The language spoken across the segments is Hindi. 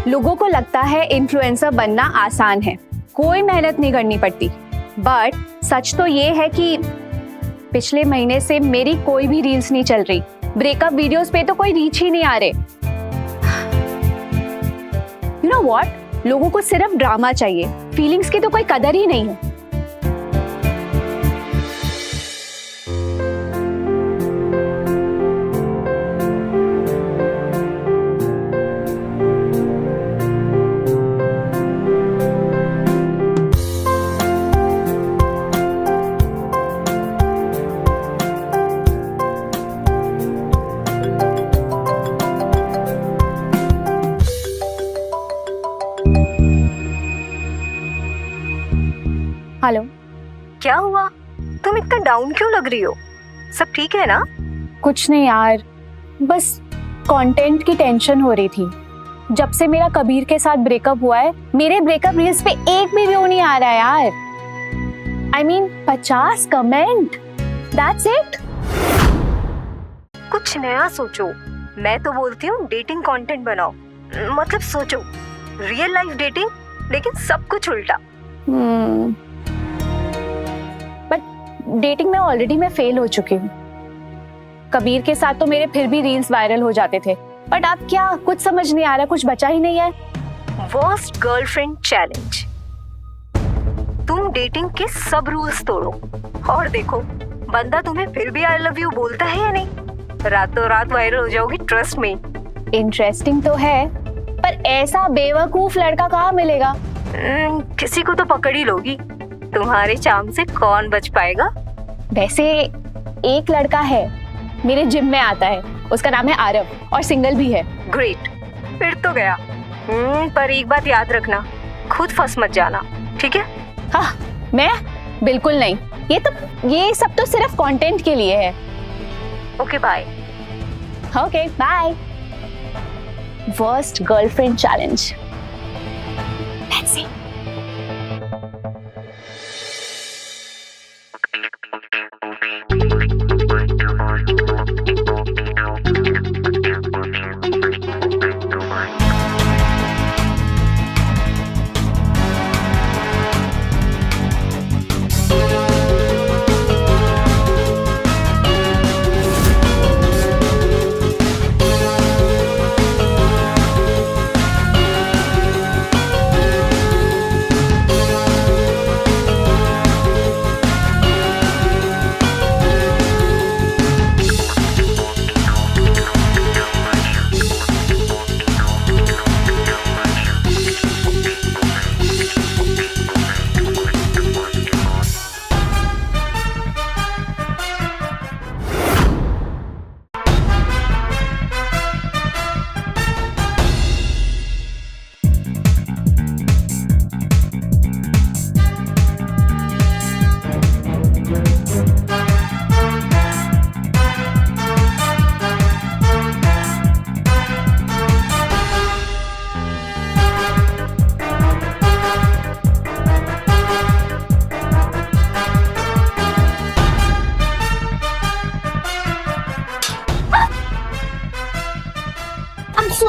लोगों को लगता है इन्फ्लुएंसर बनना आसान है, कोई मेहनत नहीं करनी पड़ती। बट सच तो ये है कि पिछले महीने से मेरी कोई भी रील्स नहीं चल रही। ब्रेकअप वीडियोस पे तो कोई रीच ही नहीं आ रहे। यू नो व्हाट, लोगों को सिर्फ ड्रामा चाहिए, फीलिंग्स की तो कोई कदर ही नहीं है। हेलो, क्या हुआ? तुम इतना डाउन क्यों लग रही हो? सब ठीक है ना? कुछ नहीं यार, बस कंटेंट की टेंशन हो रही थी। जब से मेरा कबीर के साथ ब्रेकअप हुआ है, मेरे ब्रेकअप रील्स पे एक भी व्यू नहीं आ रहा है यार। I mean 50 comment, that's it. कुछ नया सोचो। मैं तो बोलती हूँ डेटिंग कंटेंट बनाओ। मतलब सोचो, रियल लाइफ डेटिंग, लेकिन सब कुछ उल्टा। डेटिंग में ऑलरेडी मैं फेल हो चुकी हूँ। कबीर के साथ तो मेरे फिर भी रील्स वायरल हो जाते थे, बट अब क्या, कुछ समझ नहीं आ रहा, कुछ बचा ही नहीं है। Worst girlfriend challenge. तुम डेटिंग के सब रूल्स तोड़ो और देखो बंदा तुम्हें फिर भी आई लव यू बोलता है या नहीं। रातों रात वायरल हो जाओगी, ट्रस्ट मी। इंटरेस्टिंग तो है, पर ऐसा बेवकूफ लड़का कहाँ मिलेगा? किसी को तो पकड़ ही लोगी। तुम्हारे चार्म से कौन बच पाएगा? वैसे एक लड़का है, मेरे जिम में आता है, उसका नाम है आरव और सिंगल भी है। ग्रेट, फिर तो गया। पर एक बात याद रखना, खुद फंस मत जाना, ठीक है? हाँ, मैं बिल्कुल नहीं। ये सब तो सिर्फ कंटेंट के लिए है। Okay bye. Okay bye. Worst girlfriend challenge. Let's see.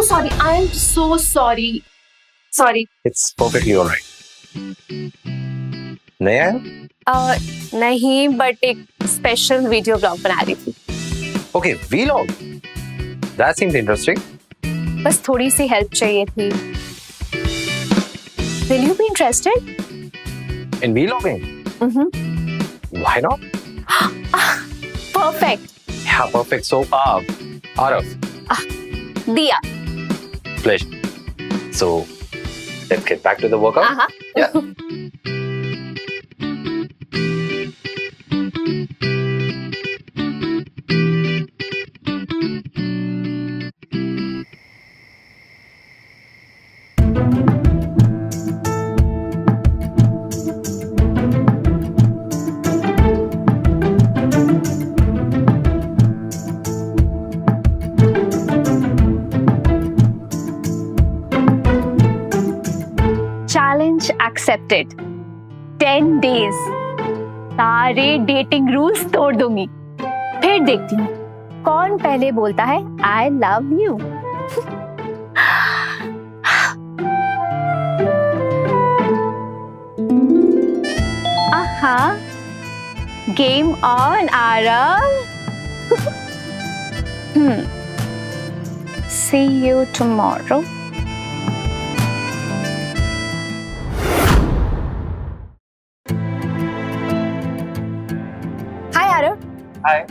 Sorry, I am so sorry. Sorry. It's perfectly all right. नया है? नहीं, बट एक स्पेशल वीडियो ब्लॉग बना रही थी। Okay, vlog. That seems interesting. बस थोड़ी सी हेल्प चाहिए थी। Will you be interested? In vlogging? Why not? Perfect. Yeah, perfect. So, Arav. दिया। Pleasure. So, let's get back to the workout. Uh-huh. Yeah. Accepted. 10 days सारे डेटिंग रूल्स तोड़ दूंगी, फिर देखती हूँ कौन पहले बोलता है आई लव यू। आहा, game on Aarav. See you tomorrow. हाय आरव। हाय।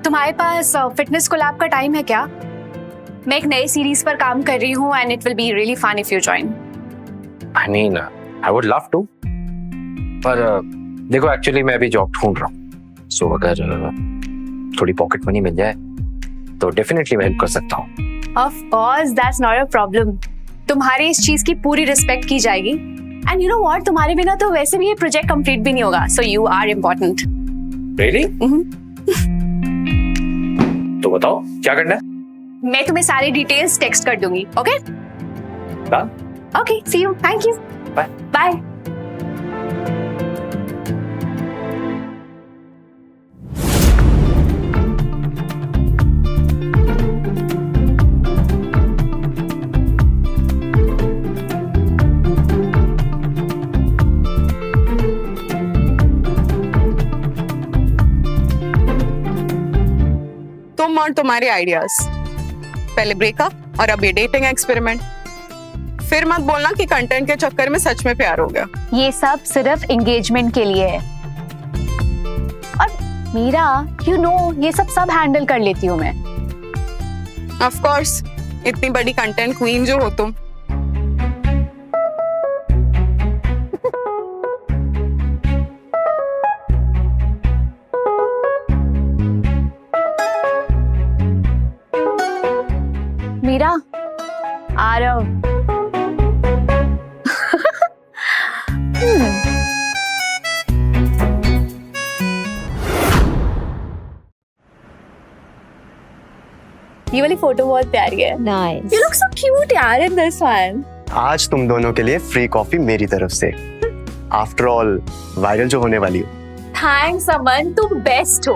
तुम्हारे पास फिटनेस कोलैब का टाइम है क्या? मैं एक नई सीरीज पर काम कर रही हूँ and it will be really fun if you join. I mean, I would love to. पर देखो एक्चुअली मैं अभी जॉब ढूंढ रहा हूँ, सो अगर थोड़ी पॉकेट मनी मिल जाए तो डेफिनेटली मैं हेल्प कर सकता हूँ। Of course, that's not a problem. तुम्हारी इस चीज की पूरी रिस्पेक्ट की जाएगी एंड यू नो व्हाट, तुम्हारे बिना तो वैसे भी ये प्रोजेक्ट कंप्लीट भी नहीं होगा, so you are important. Really? तो बताओ क्या करना है? मैं तुम्हें सारी डिटेल्स टेक्स्ट कर दूंगी, okay? Done. Okay, see you, thank you, Bye. Bye. तुम और तुम्हारे आइडियाज, पहले ब्रेकअप और अब ये डेटिंग एक्सपेरिमेंट। फिर मत बोलना कि कंटेंट के चक्कर में सच में प्यार हो गया। ये सब सिर्फ एंगेजमेंट के लिए है और मीरा, यू नो, ये सब हैंडल कर लेती हूँ मैं। ऑफ कोर्स, इतनी बड़ी कंटेंट क्वीन जो हो तुम। मीरा, आरव। ये वाली फोटो बहुत प्यारी है। Nice. You look so cute यार in this one. आज तुम दोनों के लिए फ्री कॉफी मेरी तरफ से। आफ्टर ऑल वायरल जो होने वाली हो। Thanks अमन, तुम बेस्ट हो।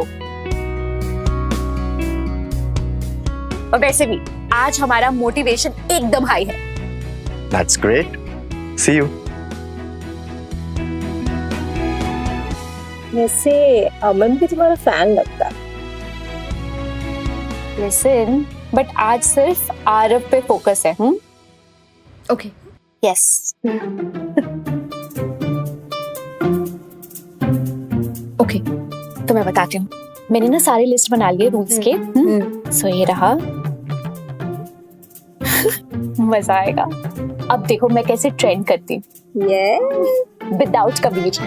और वैसे भी आज हमारा मोटिवेशन एकदम हाई है। That's great. See you. वैसे अमन भी तुम्हारा फैन लगता है। Listen, बट आज सिर्फ आरव पे फोकस है। Okay, yes. ओके, तो मैं बताती हूँ। मैंने ना सारी लिस्ट बना ली है रूल्स के। सो ये रहा। मजा आएगा। अब देखो मैं कैसे ट्रेंड करती हूँ विदाउट कबीर।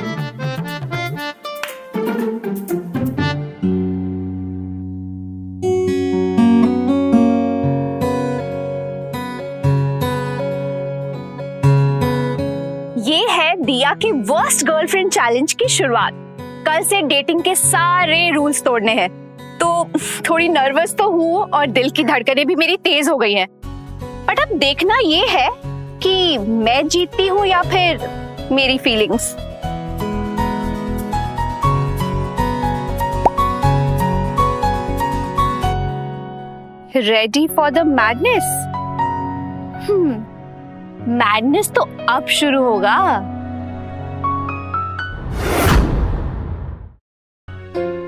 ये है दिया के वर्स्ट गर्लफ्रेंड चैलेंज की शुरुआत। कल से डेटिंग के सारे रूल्स तोड़ने हैं, तो थोड़ी नर्वस तो हूँ और दिल की धड़कनें भी मेरी तेज हो गई हैं। बट अब देखना ये है कि मैं जीतती हूँ या फिर मेरी feelings. Ready for the madness? Madness तो अब शुरू होगा।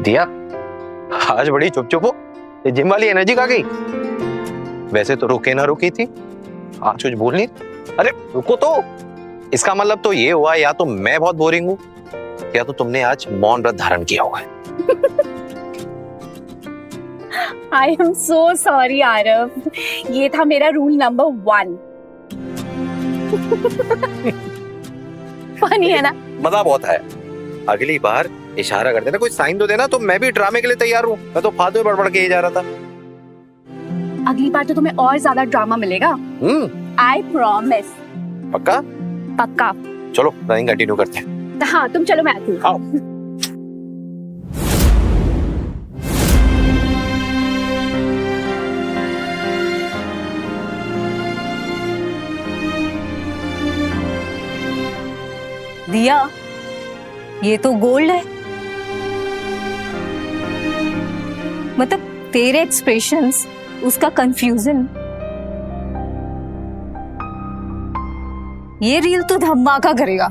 दिया, आज बड़ी चुप चुप हो। ये जिम वाली एनर्जी कहाँ गई? वैसे तो रुके ना रुकी थी, आज कुछ बोल नहीं। अरे रुको तो। इसका मतलब तो ये हुआ या तो मैं बहुत बोरिंग हूँ या तो तुमने आज मौन व्रत धारण किया हुआ है। I am so sorry Aarav, ये था मेरा रूल नंबर 1। फनी है ना? मजा बहुत है। अगली बार इशारा कर देना, कोई साइन तो देना, तो मैं भी ड्रामे के लिए तैयार हूँ। मैं तो फालतू में बड़बड़ के ही जा रहा था। अगली बार तो तुम्हें और ज्यादा ड्रामा मिलेगा। I promise. पक्का? पक्का। चलो रनिंग कंटिन्यू करते हैं। हाँ तुम चलो, मैं आती हूँ। आओ। दिया, ये तो गोल्ड है। मतलब तेरे एक्सप्रेशंस, उसका कंफ्यूजन, ये रील तो धमाका करेगा।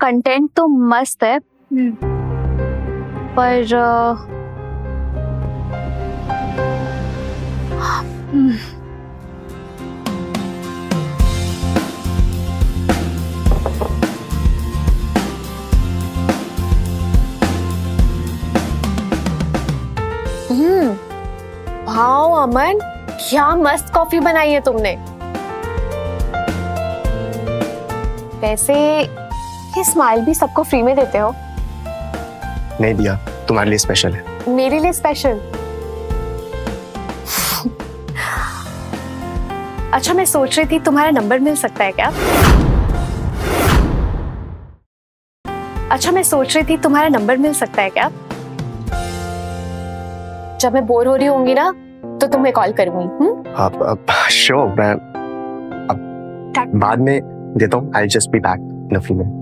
कंटेंट तो मस्त है, पर वाओ अमन, क्या मस्त कॉफी बनाई है तुमने। वैसे ये स्माइल भी सबको फ्री में देते हो? नहीं दिया, तुम्हारे लिए स्पेशल है। मेरे लिए स्पेशल? अच्छा, मैं सोच रही थी तुम्हारा नंबर मिल सकता है क्या? अच्छा, मैं सोच रही थी तुम्हारा नंबर मिल सकता है क्या? जब मैं बोर हो रही होंगी ना तो तुम्हें कॉल करूंगी। आप श्योर, मैं बाद में देता हूँ। I just be back in a few minute.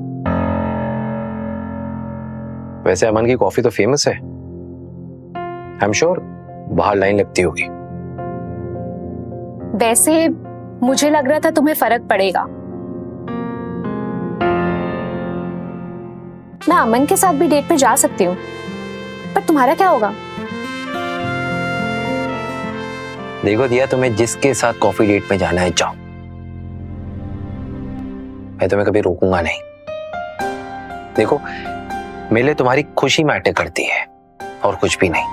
वैसे अमन की कॉफी तो फेमस है, आई एम श्योर बाहर लाइन लगती होगी। वैसे मुझे लग रहा था तुम्हें फर्क पड़ेगा। मैं अमन के साथ भी डेट पे जा सकती हूँ, पर तुम्हारा क्या होगा? देखो दिया, तुम्हें जिसके साथ कॉफी डेट में जाना है जाओ, मैं तुम्हें कभी रोकूंगा नहीं। देखो, मेरे लिए तुम्हारी खुशी मैटर करती है और कुछ भी नहीं।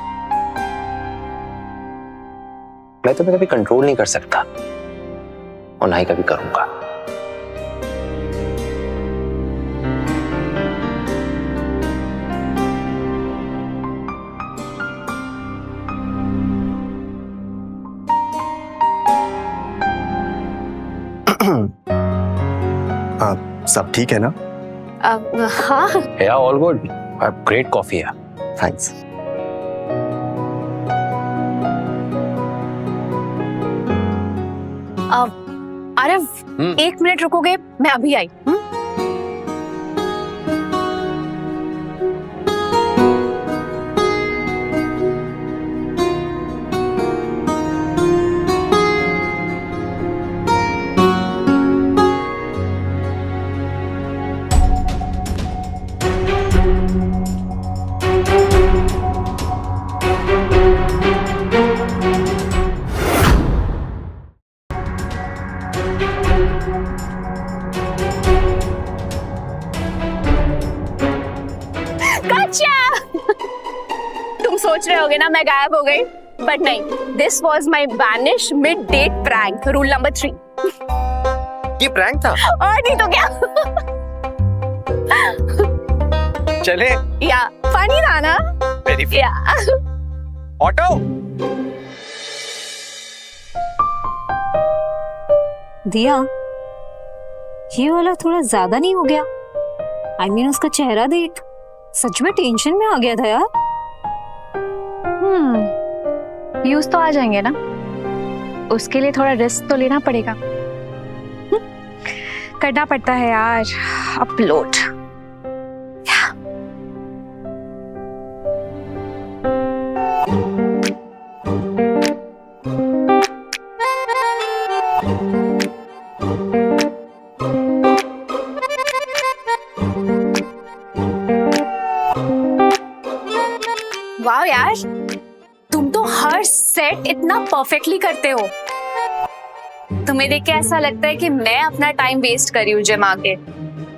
मैं तुम्हें कभी कंट्रोल नहीं कर सकता और ना ही कभी करूंगा। सब ठीक है ना? हाँ, या ऑल गुड, ग्रेट कॉफी है। थैंक्स। आरव, एक मिनट रुकोगे? मैं अभी आई। तुम सोच रहे होगे ना मैं गायब हो गई, बट नहीं, this was my banish mid date prank, rule number 3। ये प्रैंक था और नहीं तो क्या। चले या फनी था ना? वेरी या ऑटो। दिया, ये वाला थोड़ा ज्यादा नहीं हो गया? I mean, उसका चेहरा देख, सच में टेंशन में आ गया था यार। व्यूज तो आ जाएंगे ना, उसके लिए थोड़ा रिस्क तो लेना पड़ेगा। करना पड़ता है यार, अपलोड। वाह यार, तुम तो हर सेट इतना परफेक्टली करते हो। तुम्हें देख के ऐसा लगता है कि मैं अपना टाइम वेस्ट कर रही हूँ जिम आके।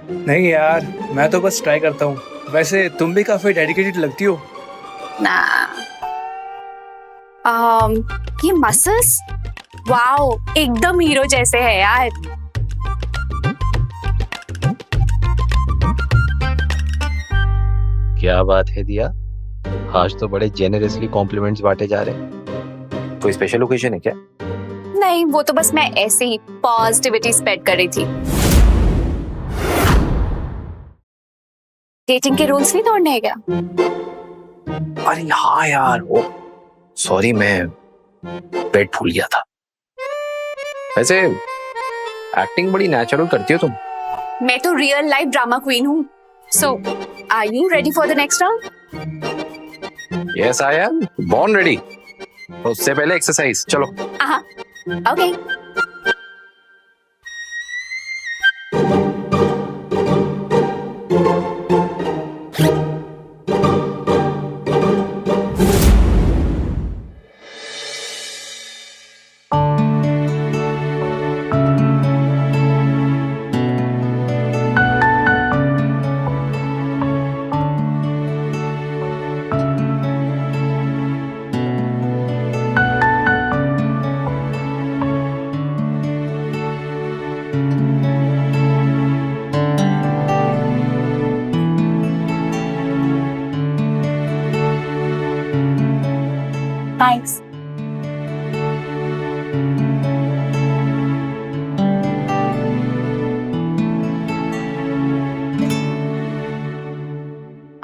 नहीं यार, मैं तो बस ट्राई करता हूँ। वैसे तुम भी काफी डेडिकेटेड लगती हो। ना ये मसल्स, वाओ, एकदम हीरो जैसे है यार। क्या बात है दिया, आज तो बड़े जेनरसली कॉम्प्लीमेंट्स बांटे जा रहे हैं। कोई स्पेशल ओकेजन है क्या? नहीं, वो तो बस मैं ऐसे ही पॉजिटिविटी स्प्रेड कर रही थी। डेटिंग के रूल्स नहीं तोड़ने हैं क्या? अरे हाँ यार, ओ सॉरी, मैं पेट भूल गया था। वैसे एक्टिंग बड़ी नेचुरल करती हो तुम। मैं तो रियल लाइफ ड्रामा क्वीन हूँ. So, are you ready for the next round? Yes I am born ready. उससे पहले एक्सरसाइज. चलो. Okay. Thanks.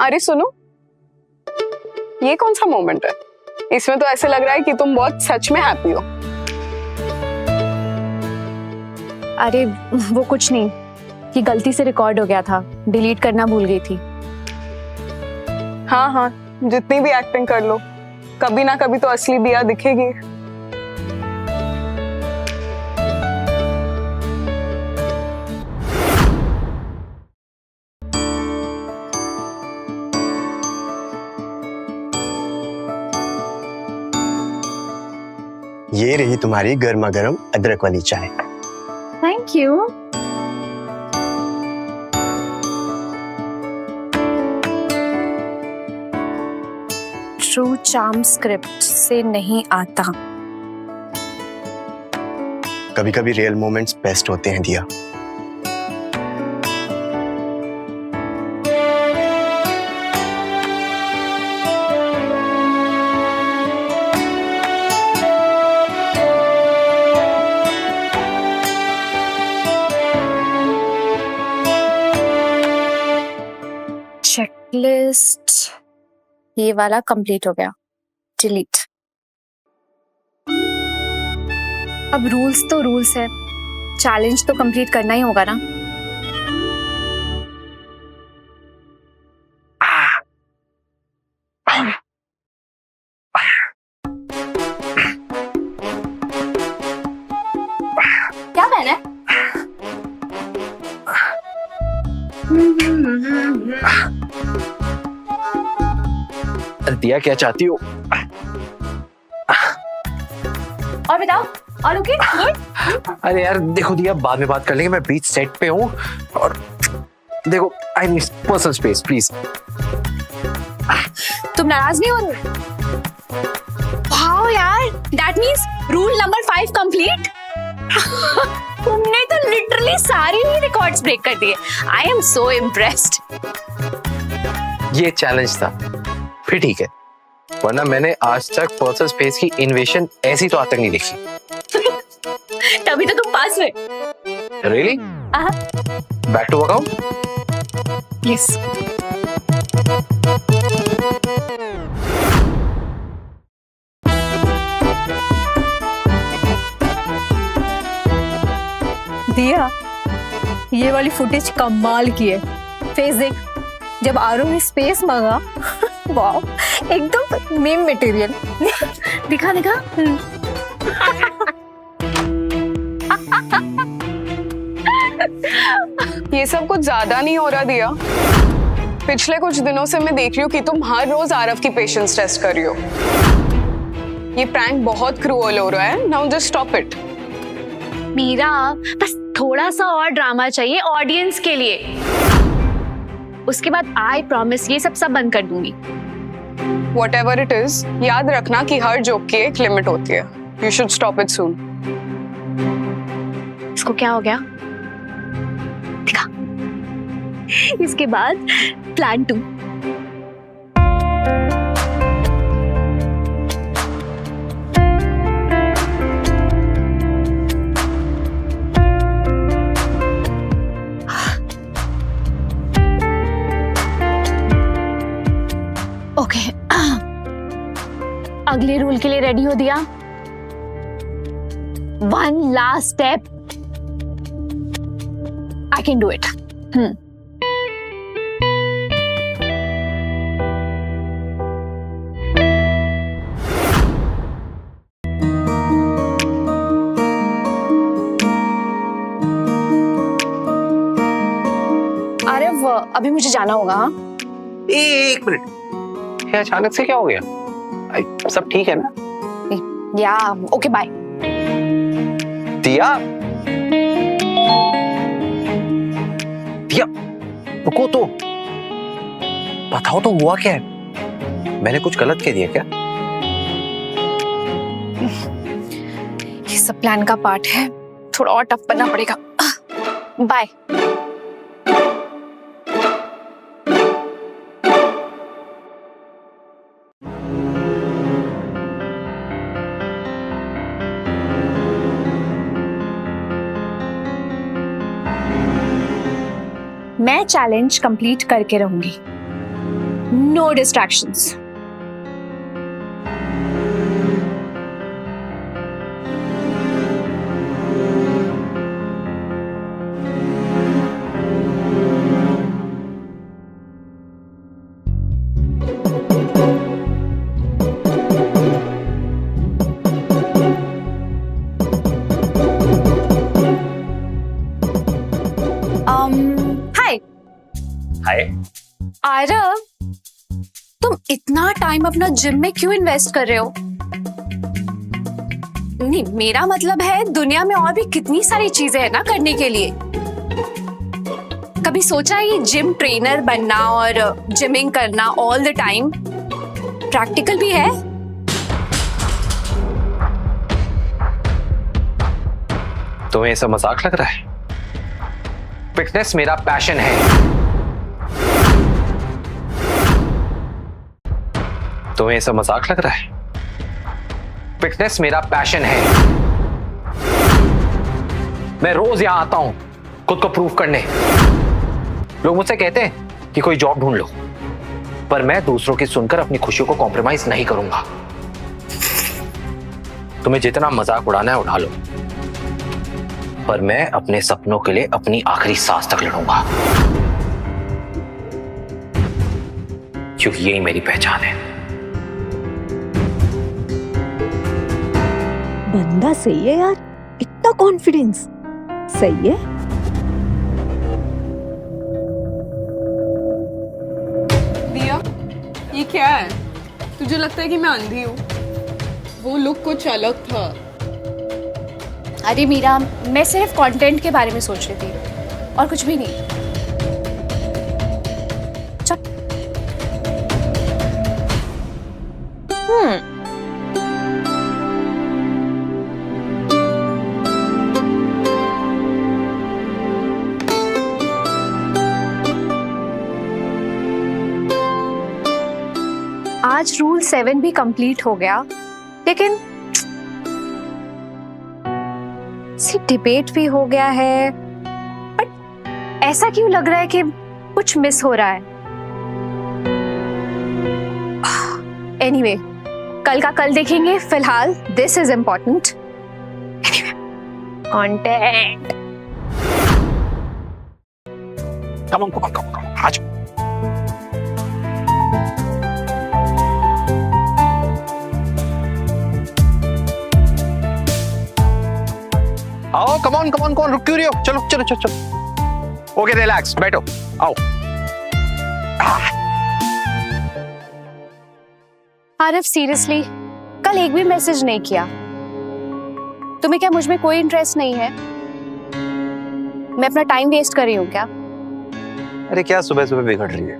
अरे सुनो, ये कौन सा मोमेंट है? इसमें तो ऐसे लग रहा है कि तुम बहुत सच में हैप्पी हो. अरे वो कुछ नहीं, ये गलती से रिकॉर्ड हो गया था, डिलीट करना भूल गई थी. हाँ हाँ, जितनी भी एक्टिंग कर लो, कभी ना कभी तो असली दिया दिखेगी. ये रही तुम्हारी गर्मा गर्म अदरक वाली चाय. Thank you. True charm script से नहीं आता. कभी कभी रियल मोमेंट्स बेस्ट होते हैं दिया. चेकलिस्ट ये वाला कंप्लीट हो गया. डिलीट. अब रूल्स तो रूल्स है, चैलेंज तो कंप्लीट करना ही होगा ना. क्या पहना है? दिया क्या चाहती हो? और बताओ. और ओके गुड. अरे यार देखो दिया, बाद में बात कर लेंगे. मैं बीच सेट पे हूँ और देखो I need personal space please. तुम नाराज नहीं हो रहे? वाओ यार, that means rule number 5 complete. तुमने तो लिटरली सारे ही रिकॉर्ड्स ब्रेक कर दिए. आई एम सो इम्प्रेस्ड. ये चैलेंज था, फिर ठीक है, वरना मैंने आज तक पर्सनल स्पेस की इन्वेशन ऐसी तो आज तक नहीं देखी. तभी तो तुम पास हुए. Really? Back to workout. Yes. दिया, ये वाली फुटेज कमाल की है. फेस देख, जब आरव ने स्पेस मांगा. वाह, एकदम मीम मटेरियल. दिखा दिखा. ये सब कुछ ज्यादा नहीं हो रहा दिया? पिछले कुछ दिनों से मैं देख रही हूँ कि तुम हर रोज आरव की पेशेंस टेस्ट कर रही हो. ये प्रैंक बहुत क्रूअल हो रहा है. Now just stop it. Meera, बस थोड़ा सा और ड्रामा चाहिए ऑडियंस के लिए. उसके बाद आई प्रॉमिस ये सब बंद कर दूंगी. Whatever it is, याद रखना कि हर जोक की एक लिमिट होती है. You should stop it soon. इसको क्या हो गया? दिखा. इसके बाद प्लान 2. ओके, अगले रूल के लिए रेडी हो दिया? One last step. I can do it. Aarav, अभी मुझे जाना होगा। हाँ, एक मिनट, ये अचानक से क्या हो गया? सब ठीक है ना? या ओके बाय। दिया, दिया, रुको तो, बताओ तो हुआ क्या है? मैंने कुछ गलत कह दिया क्या? ये सब प्लान का पार्ट है, थोड़ा और टफ बनना पड़ेगा। बाय। मैं चैलेंज कंप्लीट करके रहूंगी। No distractions. Hi hi. Aarav, तुम इतना टाइम अपना जिम में क्यों इन्वेस्ट कर रहे हो? नहीं, मेरा मतलब है दुनिया में और भी कितनी सारी चीजें हैं ना करने के लिए। कभी सोचा है ये जिम ट्रेनर बनना और जिमिंग करना ऑल द टाइम प्रैक्टिकल भी है? तुम्हें ऐसा मजाक लग रहा है? फिटनेस मेरा पैशन है। तुम्हें ऐसा मजाक लग रहा है? फिटनेस मेरा पैशन है। मैं रोज यहां आता हूं खुद को प्रूव करने। लोग मुझसे कहते हैं कि कोई जॉब ढूंढ लो, पर मैं दूसरों की सुनकर अपनी खुशियों को कॉम्प्रोमाइज नहीं करूंगा। तुम्हें जितना मजाक उड़ाना है उड़ा लो, पर मैं अपने सपनों के लिए अपनी आखिरी सांस तक लड़ूंगा, क्योंकि यही मेरी पहचान है। बंदा सही है यार, इतना कॉन्फिडेंस। सही है। दिया, ये क्या है? तुझे लगता है कि मैं अंधी हूँ? वो लुक कुछ अलग था। अरे मीरा, मैं सिर्फ कंटेंट के बारे में सोच रही थी और कुछ भी नहीं। चल। आज रूल 7 भी कंप्लीट हो गया, लेकिन डिबेट भी हो गया है, बट ऐसा क्यों लग रहा है कि कुछ मिस हो रहा है? एनीवे, कल का कल देखेंगे। फिलहाल this is important. Content. Come on, आज आओ। कम ऑन, रुक क्यों रही हो? चलो चलो चलो चलो। ओके, रिलैक्स, बैठो, आओ। आरव, सीरियसली कल एक भी मैसेज नहीं किया। तुम्हें क्या मुझ में कोई इंटरेस्ट नहीं है? मैं अपना टाइम वेस्ट कर रही हूँ क्या? अरे क्या सुबह सुबह बिगड़ रही है?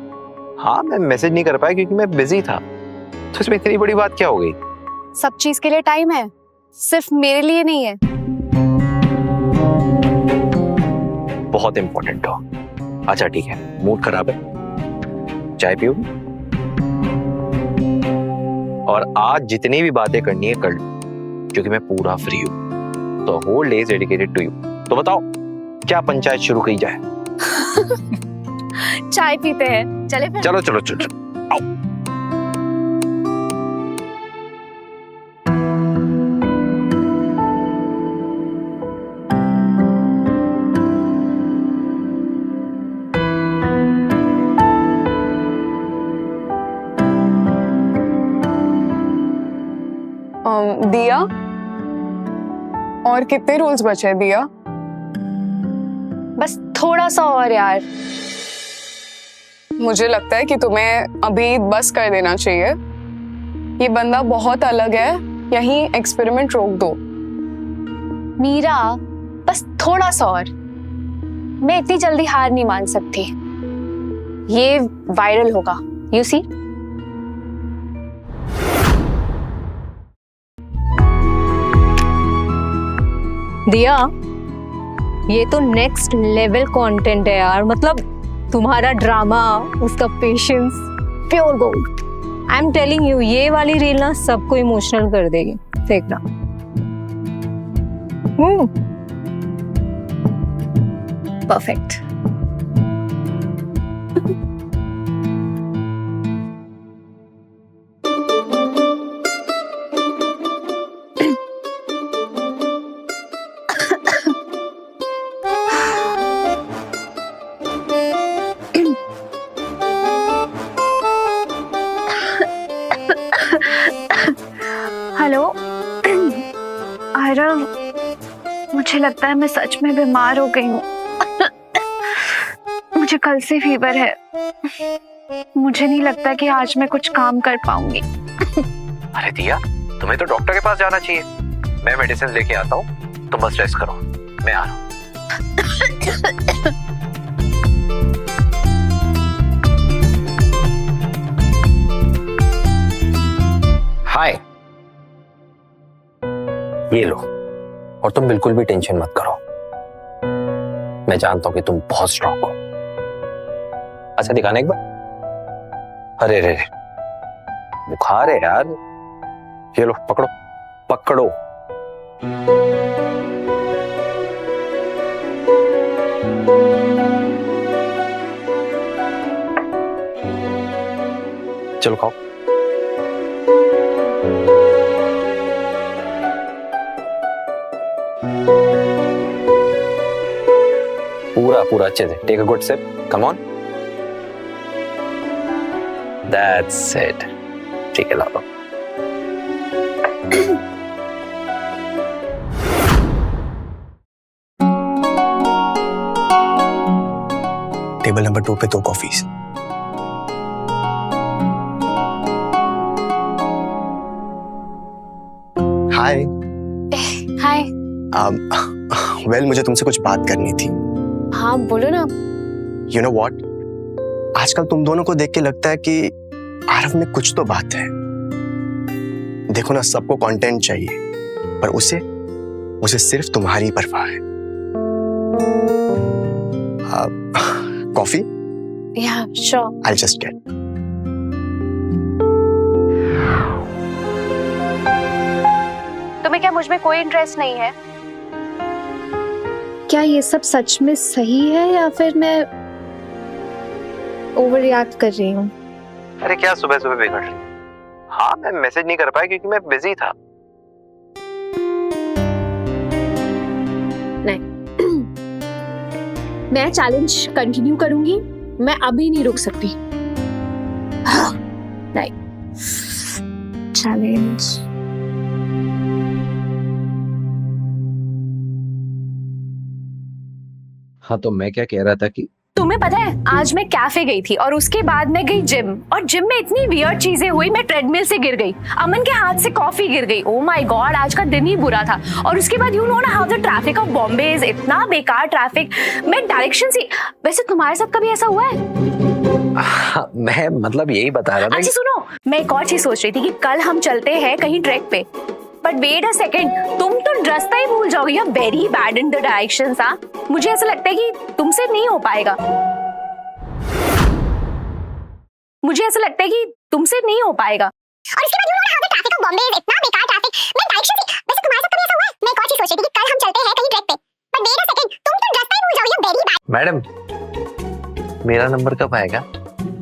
हाँ, मैं मैसेज नहीं कर पाया क्योंकि मैं बिजी था, तो इसमें इतनी बड़ी बात क्या हो गई? सब चीज के लिए टाइम है, सिर्फ मेरे लिए नहीं है। बहुत इंपॉर्टेंट हो। अच्छा ठीक है, मूड खराब है, चाय पियो। और आज जितनी भी बातें करनी है कर लो, क्योंकि मैं पूरा फ्री हूँ। तो whole day is dedicated to you. तो बताओ क्या पंचायत शुरू की जाए? चाय पीते हैं, चले फिर? चलो चलो चलो, चलो। दिया, और कितने रूल्स बचे हैं दिया? बस थोड़ा सा और यार। मुझे लगता है कि तुम्हें अभी बस कर देना चाहिए। ये बंदा बहुत अलग है, यहीं एक्सपेरिमेंट रोक दो। मीरा, बस थोड़ा सा और। मैं इतनी जल्दी हार नहीं मान सकती। ये वायरल होगा, यू सी। दिया, ये तो नेक्स्ट लेवल कंटेंट है यार। मतलब तुम्हारा ड्रामा, उसका patience, pure gold. I am telling you, ये वाली रील ना सबको इमोशनल कर देगी, देखना। परफेक्ट। हेलो आरव, मुझे लगता है मैं सच में बीमार हो गई हूँ। मुझे कल से फीवर है। मुझे नहीं लगता कि आज मैं कुछ काम कर पाऊंगी। अरे दिया, तुम्हें तो डॉक्टर के पास जाना चाहिए। मैं मेडिसिन लेके आता हूँ, तुम बस रेस्ट करो, मैं आ रहा हूँ। हाय, ये लो, और तुम बिल्कुल भी टेंशन मत करो। मैं जानता हूं कि तुम बहुत स्ट्रांग हो। अच्छा दिखाना एक बार। अरे रे, बुखार है यार। ये लो, पकड़ो पकड़ो। चलो खाओ। पूरा पूरा अच्छे से। Take a good sip, come on. That's it. ठीक है, लाओ। टेबल नंबर 2 पे 2 कॉफीज। हाय। हाय। वेल, मुझे तुमसे कुछ बात करनी थी। हाँ बोलो ना। यू नो व्हाट, आजकल तुम दोनों को देख के लगता है कि आरव में कुछ तो बात है। देखो ना, सबको कंटेंट चाहिए, पर उसे सिर्फ तुम्हारी परवाह है। कॉफी? या श्योर। I just get. तुम्हें क्या मुझ में कोई इंटरेस्ट नहीं है? क्या ये सब सच में सही है या फिर मैं ओवर रिएक्ट कर रही हूँ? अरे क्या सुबह सुबह बिगड़ रही? हाँ, मैं मैसेज नहीं कर पाया क्योंकि मैं बिजी था। नहीं, मैं चैलेंज कंटिन्यू करूंगी। मैं अभी नहीं रुक सकती। नहीं, चैलेंज। हाँ, तो मैं क्या कह रहा था कि तुम्हें पता है, आज मैं कैफे गई थी और उसके बाद मैं गई जिम, और जिम में इतनी वियर्ड चीजें हुई। मैं ट्रेडमिल से गिर गई, अमन के हाथ से कॉफी गिर गई। ओ माय गॉड, आज का दिन ही बुरा था। और उसके बाद यू नो ना how the traffic of Bombay is, इतना बेकार ट्रैफिक। मैं डायरेक्शन से। वैसे तुम्हारे साथ कभी ऐसा हुआ है? हाँ, मैं मतलब यही बता रहा था। अच्छा सुनो, मैं एक और चीज सोच रही थी कि कल हम चलते हैं कहीं ट्रैक पे। बट वेट अ सेकेंड, तुम तो रास्ता ही भूल जाओगे। You are very bad in the directions. हाँ, मुझे ऐसा लगता है कि तुमसे नहीं हो पाएगा। मुझे ऐसा लगता है कि तुमसे नहीं हो पाएगा। और इसके बाद you know how the traffic of Bombay is, इतना बेकार ट्रैफिक। मैं डायरेक्शन से। वैसे तुम्हारे साथ कभी ऐसा हुआ है? मैं एक और चीज सोच रही थी कि कल हम चलते हैं कहीं ट्रैक पे। बट वेट अ सेकंड, तुम तो रास्ता ही भूल जाओगे। Very bad. मैडम, मेरा नंबर कब आएगा?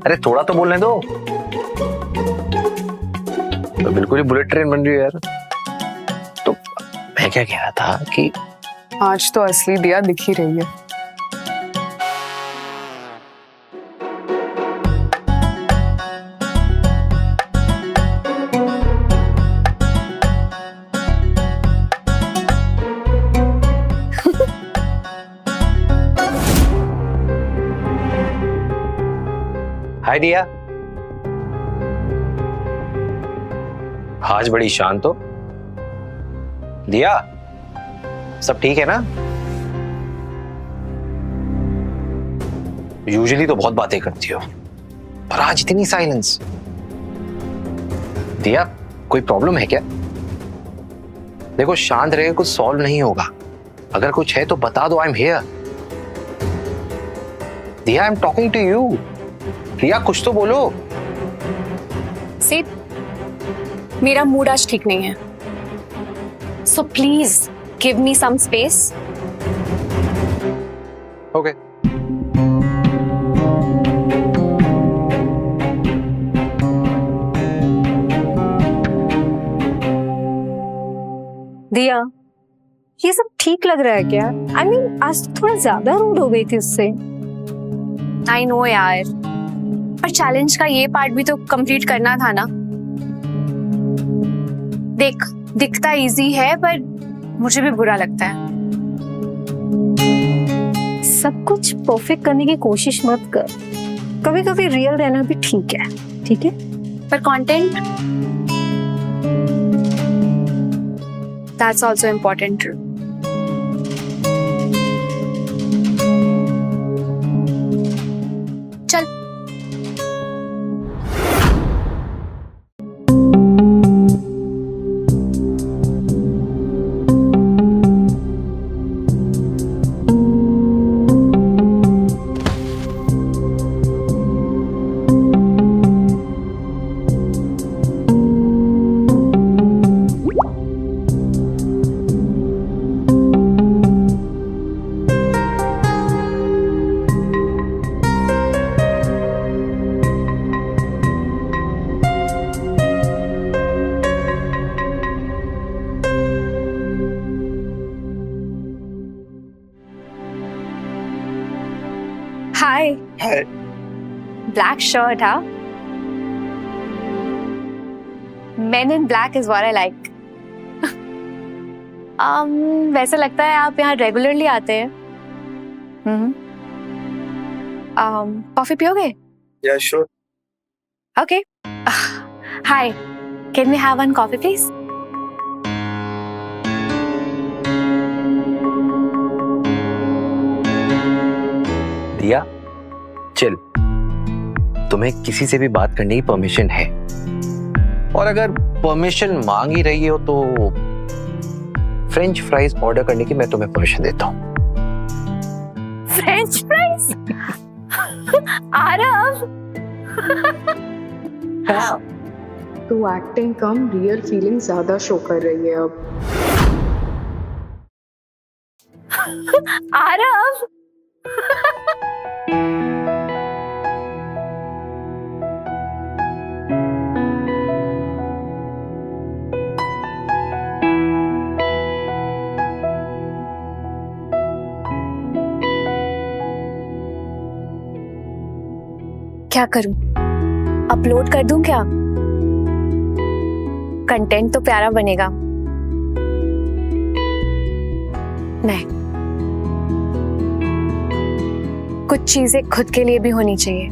अरे थोड़ा तो बोलने दो। तो बिल्कुल ही बुलेट ट्रेन बन रही है यार। तो मैं क्या कह रहा था कि आज तो असली दिया दिख ही रही है। हाय दिया। आज बड़ी शांत हो दिया, सब ठीक है ना? यूजुअली तो बहुत बातें करती हो, पर आज इतनी साइलेंस। दिया, कोई प्रॉब्लम है क्या? देखो, शांत रहे कुछ सॉल्व नहीं होगा। अगर कुछ है तो बता दो, आई am here. Diya, I am talking to you. Diya, कुछ तो बोलो। सी, मेरा मूड आज ठीक नहीं है, so please give me some space. Okay. दिया, ये सब ठीक लग रहा है क्या? आई मीन आज तो थोड़ा ज्यादा रूड हो गई थी उससे। आई नो यार, पर चैलेंज का ये पार्ट भी तो कंप्लीट करना था ना। देख, दिखता इजी है पर मुझे भी बुरा लगता है। सब कुछ परफेक्ट करने की कोशिश मत कर, कभी कभी रियल रहना भी ठीक है, ठीक है? पर कंटेंट, दैट्स आल्सो इम्पोर्टेंट। चल। Hi. Hi. Black shirt, huh? Men in black is what I like. वैसे लगता है आप यहाँ रेगुलरली आते हैं। कॉफी पियोगे? Yeah, sure. Okay. Hi. Can we have one coffee, please? दिया, चिल। तुम्हें किसी से भी बात करने की परमिशन है, और अगर परमिशन मांग ही रही हो तो फ्रेंच फ्राइज ऑर्डर करने की मैं तुम्हें परमिशन देता हूँ। French fries? आरव। तू एक्टिंग कम रियल फीलिंग ज्यादा शो कर रही है अब। आरव। क्या करूं? अपलोड कर दूं क्या? कंटेंट तो प्यारा बनेगा। नहीं, कुछ चीजें खुद के लिए भी होनी चाहिए।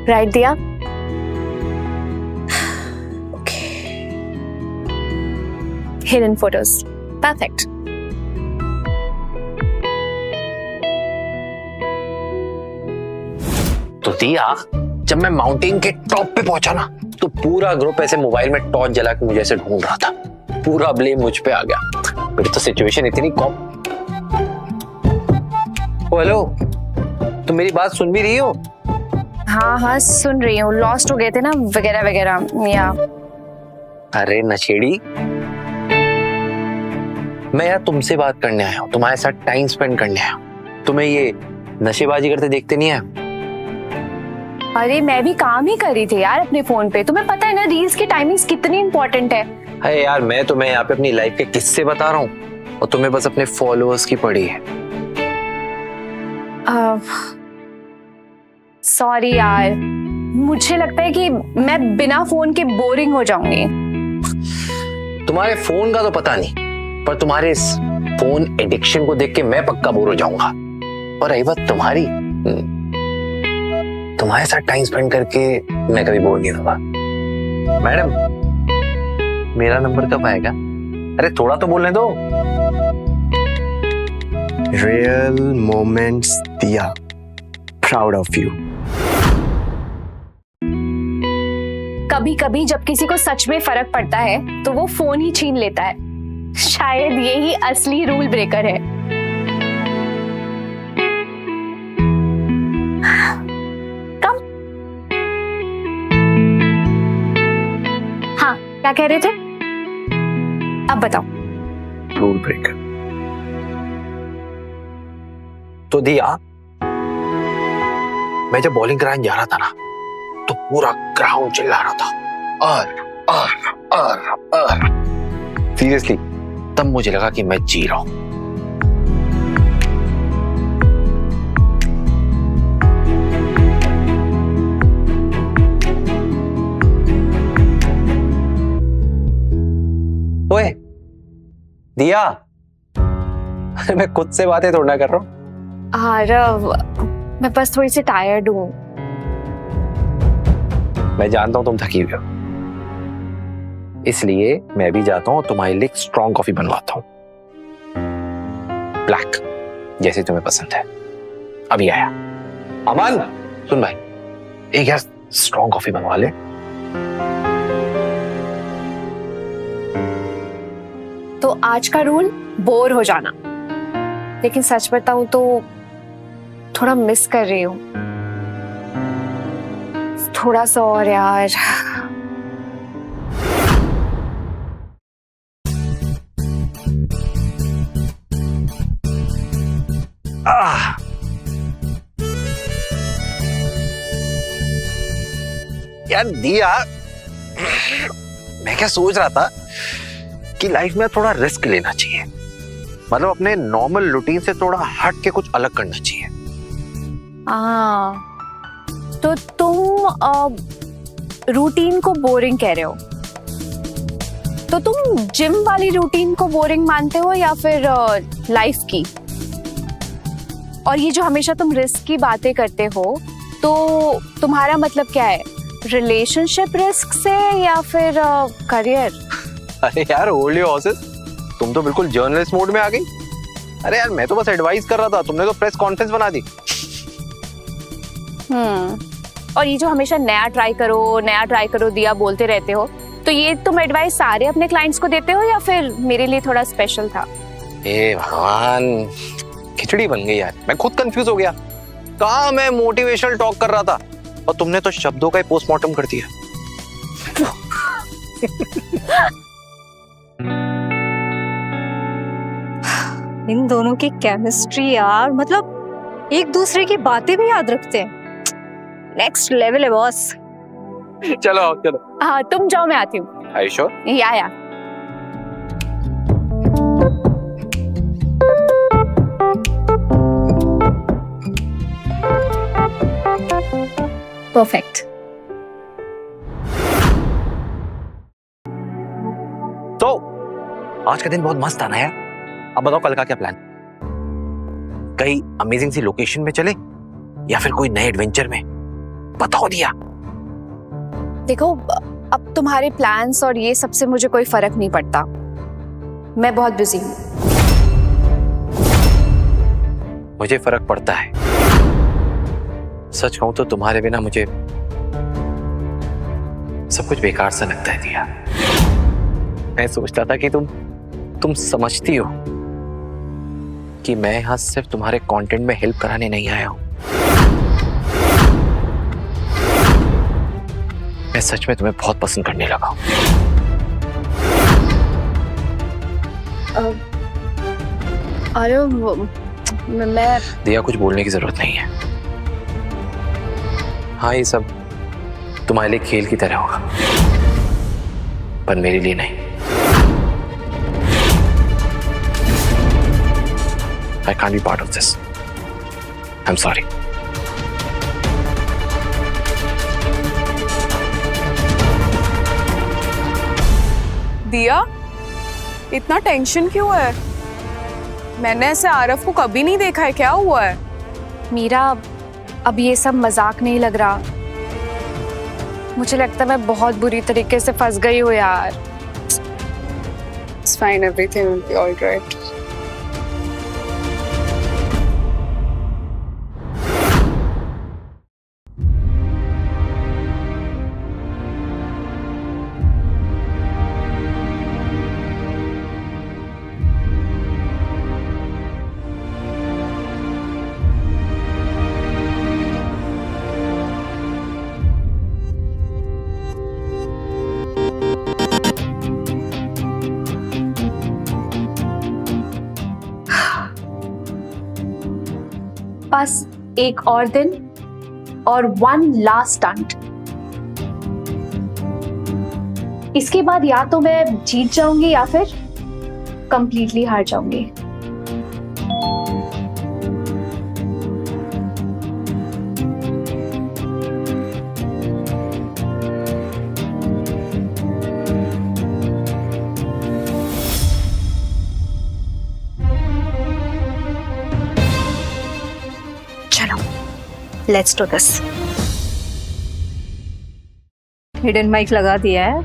राइट दिया? Hidden photos, perfect. तो दिया, जब मैं माउंटेन के टॉप पे पहुंचा ना, तो पूरा ग्रुप ऐसे मोबाइल में टॉर्च जला के मुझे ऐसे ढूंढ रहा था। पूरा ब्लेम मुझ पे आ गया। मेरी तो सिचुएशन इतनी कॉम। हेलो, तुम मेरी बात सुन भी रही हो? हाँ हाँ, सुन रही हूँ। लॉस्ट हो गए थे ना, वगैरह वगैरह। या अरे नशेड़ी, मैं यार तुमसे बात करने आया हूँ, तुम्हारे साथ टाइम स्पेंड करने आया हूँ। तुम्हें ये नशेबाजी करते देखते नहीं है? अरे मैं भी काम ही कर रही थी यार अपने फोन पे। तुम्हें पता है ना रील्स की टाइमिंग्स कितनी इंपॉर्टेंट है। अरे यार, मैं तुम्हें यहाँ पे अपनी लाइफ के किस्से बता रहा हूँ और तुम्हें बस अपने फॉलोअर्स की पड़ी है। सॉरी यार, मुझे लगता है कि मैं बिना फोन के बोरिंग हो जाऊंगी। तुम्हारे फोन का तो पता नहीं, पर तुम्हारे इस फोन एडिक्शन को देख के मैं पक्का बोर हो जाऊंगा। और रही बात तुम्हारी, तुम्हारे साथ टाइम स्पेंड करके मैं कभी बोर नहीं होगा। मैडम, मेरा नंबर कब आएगा? अरे थोड़ा तो बोलने दो। रियल मोमेंट्स दिया, प्राउड ऑफ यू। कभी कभी जब किसी को सच में फर्क पड़ता है तो वो फोन ही छीन लेता है। शायद यही असली रूल ब्रेकर है। कम। हाँ, क्या कह रहे थे? अब बताओ। रूल ब्रेकर तो दिया, मैं जब बॉलिंग कराने जा रहा था ना, तो पूरा ग्राउंड चिल्ला रहा था और सीरियसली तब मुझे लगा कि मैं जी रहा हूं। ओए दिया, मैं खुद से बातें थोड़ा कर रहा हूं। आरव, मैं बस थोड़ी सी टायर्ड हूँ। मैं जानता हूं तुम थकी हुई हो, इसलिए मैं भी जाता हूं तुम्हारे लिए स्ट्रॉन्ग कॉफी बनवाता हूं, ब्लैक, जैसे तुम्हें पसंद है। अभी आया। अमन, सुन भाई, एक यार स्ट्रॉन्ग कॉफी बनवा ले। तो आज का रूल, बोर हो जाना। लेकिन सच बताऊं तो थोड़ा मिस कर रही हूँ। थोड़ा सा और यार। यार दिया, मैं क्या सोच रहा था कि लाइफ में थोड़ा रिस्क लेना चाहिए, मतलब अपने नॉर्मल रूटीन से थोड़ा हट के कुछ अलग करना चाहिए। तो तुम रूटीन को बोरिंग कह रहे हो? तो तुम जिम वाली रूटीन को बोरिंग मानते हो या फिर लाइफ की? और ये जो हमेशा तुम रिस्क की बातें करते हो, तो तुम्हारा मतलब क्या है? रिलेशनशिप रिस्क से या फिर करियर? अरे यार होल्ड योर हॉर्सेस, तुम तो बिल्कुल जर्नलिस्ट मोड में आ गई। अरे यार मैं तो बस एडवाइस कर रहा था, तुमने तो प्रेस कॉन्फ्रेंस बना दी। और ये जो हमेशा नया ट्राई करो दिया बोलते रहते हो, तो ये तुम एडवाइस सारे अपने क्लाइंट्स को देते हो या फिर मेरे लिए थोड़ा स्पेशल था? ए भगवान, खिचड़ी बन गई यार, मैं खुद कंफ्यूज हो गया। कहाँ मैं मोटिवेशनल टॉक कर रहा था और तुमने तो शब्दों का ही पोस्टमार्टम कर दिया। इन दोनों की केमिस्ट्री यार, मतलब एक दूसरे की बातें भी याद रखते हैं। नेक्स्ट लेवल है बॉस। चलो चलो। हाँ तुम जाओ, मैं आती हूँ। Are you sure? या परफेक्ट। तो आज का दिन बहुत मस्त था ना यार। अब बताओ कल का क्या प्लान? कहीं अमेजिंग सी लोकेशन में चले या फिर कोई नए एडवेंचर में? बताओ दिया। देखो, अब तुम्हारे प्लान्स और ये सबसे मुझे कोई फर्क नहीं पड़ता। मैं बहुत बिजी हूँ। मुझे फर्क पड़ता है। सच कहूं तो तुम्हारे बिना मुझे सब कुछ बेकार सा लगता है दिया। मैं सोचता था कि तुम समझती हो कि मैं यहां सिर्फ तुम्हारे कंटेंट में हेल्प कराने नहीं आया हूं। मैं सच में तुम्हें बहुत पसंद करने लगा हूं। अरे मैं दिया, कुछ बोलने की जरूरत नहीं है। हाँ, ये सब तुम्हारे लिए खेल की तरह होगा, पर मेरे लिए नहीं। I can't be part of this. I'm sorry. दिया, इतना टेंशन क्यों है? मैंने ऐसे आरव को कभी नहीं देखा है, क्या हुआ है? मीरा, अब ये सब मजाक नहीं लग रहा। मुझे लगता है मैं बहुत बुरी तरीके से फंस गई हूँ यार। It's fine, everything will be all right. बस एक और दिन और वन लास्ट स्टंट। इसके बाद या तो मैं जीत जाऊंगी या फिर कंप्लीटली हार जाऊंगी। Let's do this. Hidden mic लगा दिया है,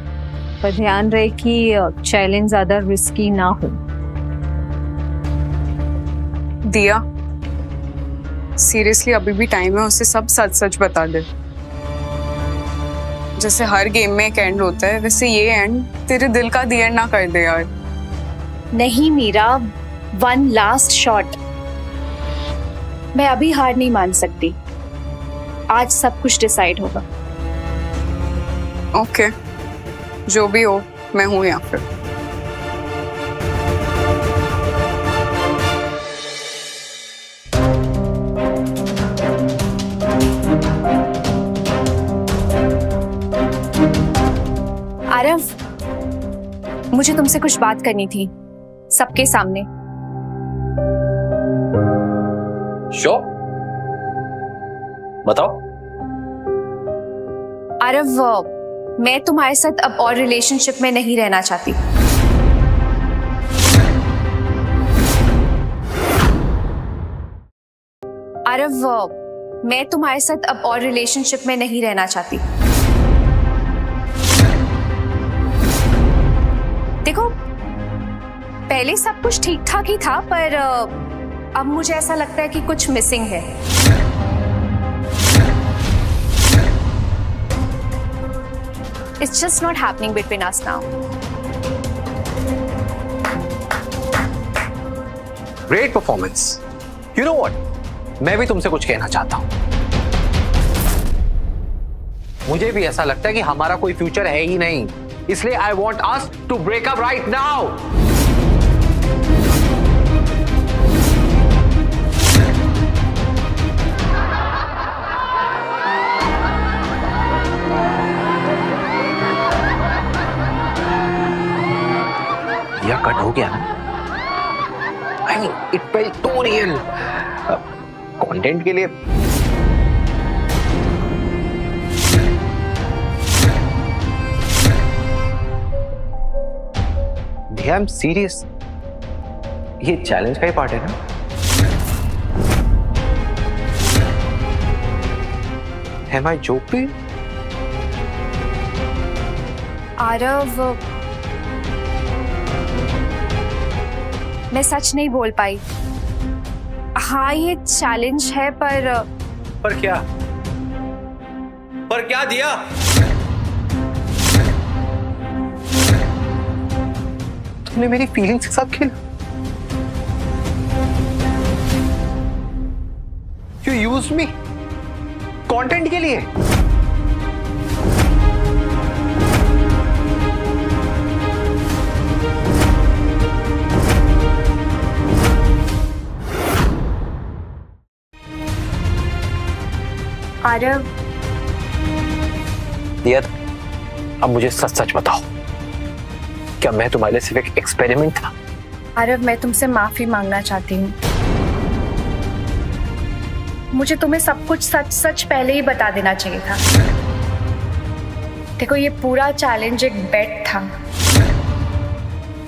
पर ध्यान रहे कि चैलेंज ज्यादा रिस्की ना हो। दिया, सीरियसली अभी भी टाइम है, उसे सब सच सच बता दे। जैसे हर गेम में एक एंड होता है, वैसे ये एंड तेरे दिल का दी एंड ना कर दे यार। नहीं मीरा, वन लास्ट शॉट। मैं अभी हार नहीं मान सकती। आज सब कुछ डिसाइड होगा। ओके, जो भी हो, मैं हूं यहाँ पे। आरव, मुझे तुमसे कुछ बात करनी थी, सबके सामने। श्योर, बताओ। आरव, मैं तुम्हारे साथ अब और रिलेशनशिप में नहीं रहना चाहती। आरव, मैं तुम्हारे साथ अब और रिलेशनशिप में नहीं रहना चाहती। देखो, पहले सब कुछ ठीक ठाक ही था, पर अब मुझे ऐसा लगता है कि कुछ मिसिंग है। It's just not happening between us now. Great performance. You know what, मैं भी तुमसे कुछ कहना चाहता हूं। मुझे भी ऐसा लगता है कि हमारा कोई फ्यूचर है ही नहीं, इसलिए I want us to break up right now. या कट हो गया ना? I mean, it felt so real. Content के लिए आई एम सीरियस। ये चैलेंज का ही पार्ट है ना? Am I joking? आरव, मैं सच नहीं बोल पाई। हाँ, ये चैलेंज है, पर क्या? पर क्या दिया? तुमने मेरी फीलिंग्स के साथ खेला। You used me कंटेंट के लिए। आरव, दिया, अब मुझे सच सच बताओ, क्या मैं तुम्हारे लिए सिर्फ एक एक्सपेरिमेंट था? आरव, मैं तुमसे माफी मांगना चाहती हूँ। मुझे तुम्हें सब कुछ सच सच पहले ही बता देना चाहिए था। देखो, ये पूरा चैलेंज एक बेट था।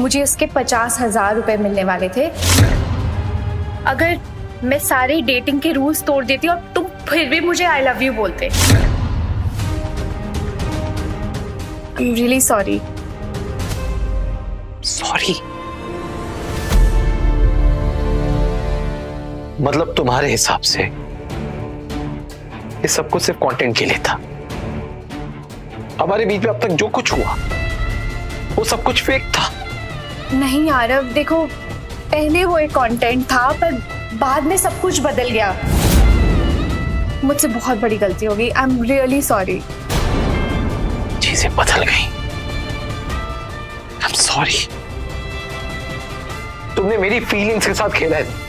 मुझे उसके 50,000 रुपए मिलने वाले थे। अगर मैं सारे डेटिंग के रूल्स तोड़ देती और तुम फिर भी मुझे आई लव यू बोलते। आई एम रियली सॉरी। सॉरी मतलब तुम्हारे हिसाब से ये सब कुछ सिर्फ कंटेंट के लिए था? हमारे बीच में अब तक जो कुछ हुआ वो सब कुछ फेक था? नहीं आरव, देखो पहले वो एक कंटेंट था पर बाद में सब कुछ बदल गया। मुझसे बहुत बड़ी गलती हो गई। आई एम रियली सॉरी। चीजें बदल गई। आई एम सॉरी। तुमने मेरी फीलिंग्स के साथ खेला है।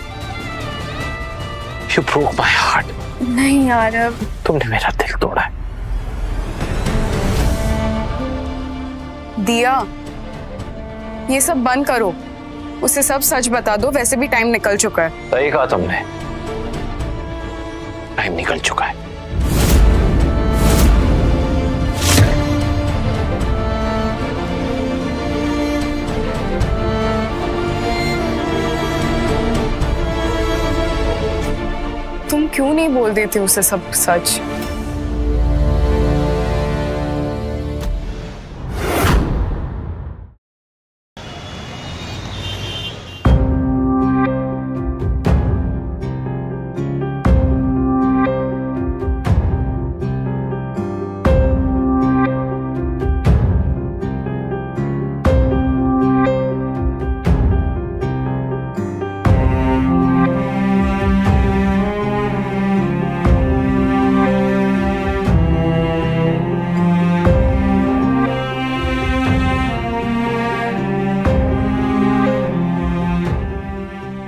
You broke my heart. नहीं आरव, तुमने मेरा दिल तोड़ा है। दिया, ये सब बंद करो, उसे सब सच बता दो, वैसे भी टाइम निकल चुका है। सही कहा तुमने, टाइम निकल चुका है। तुम क्यों नहीं बोल देते उसे सब सच?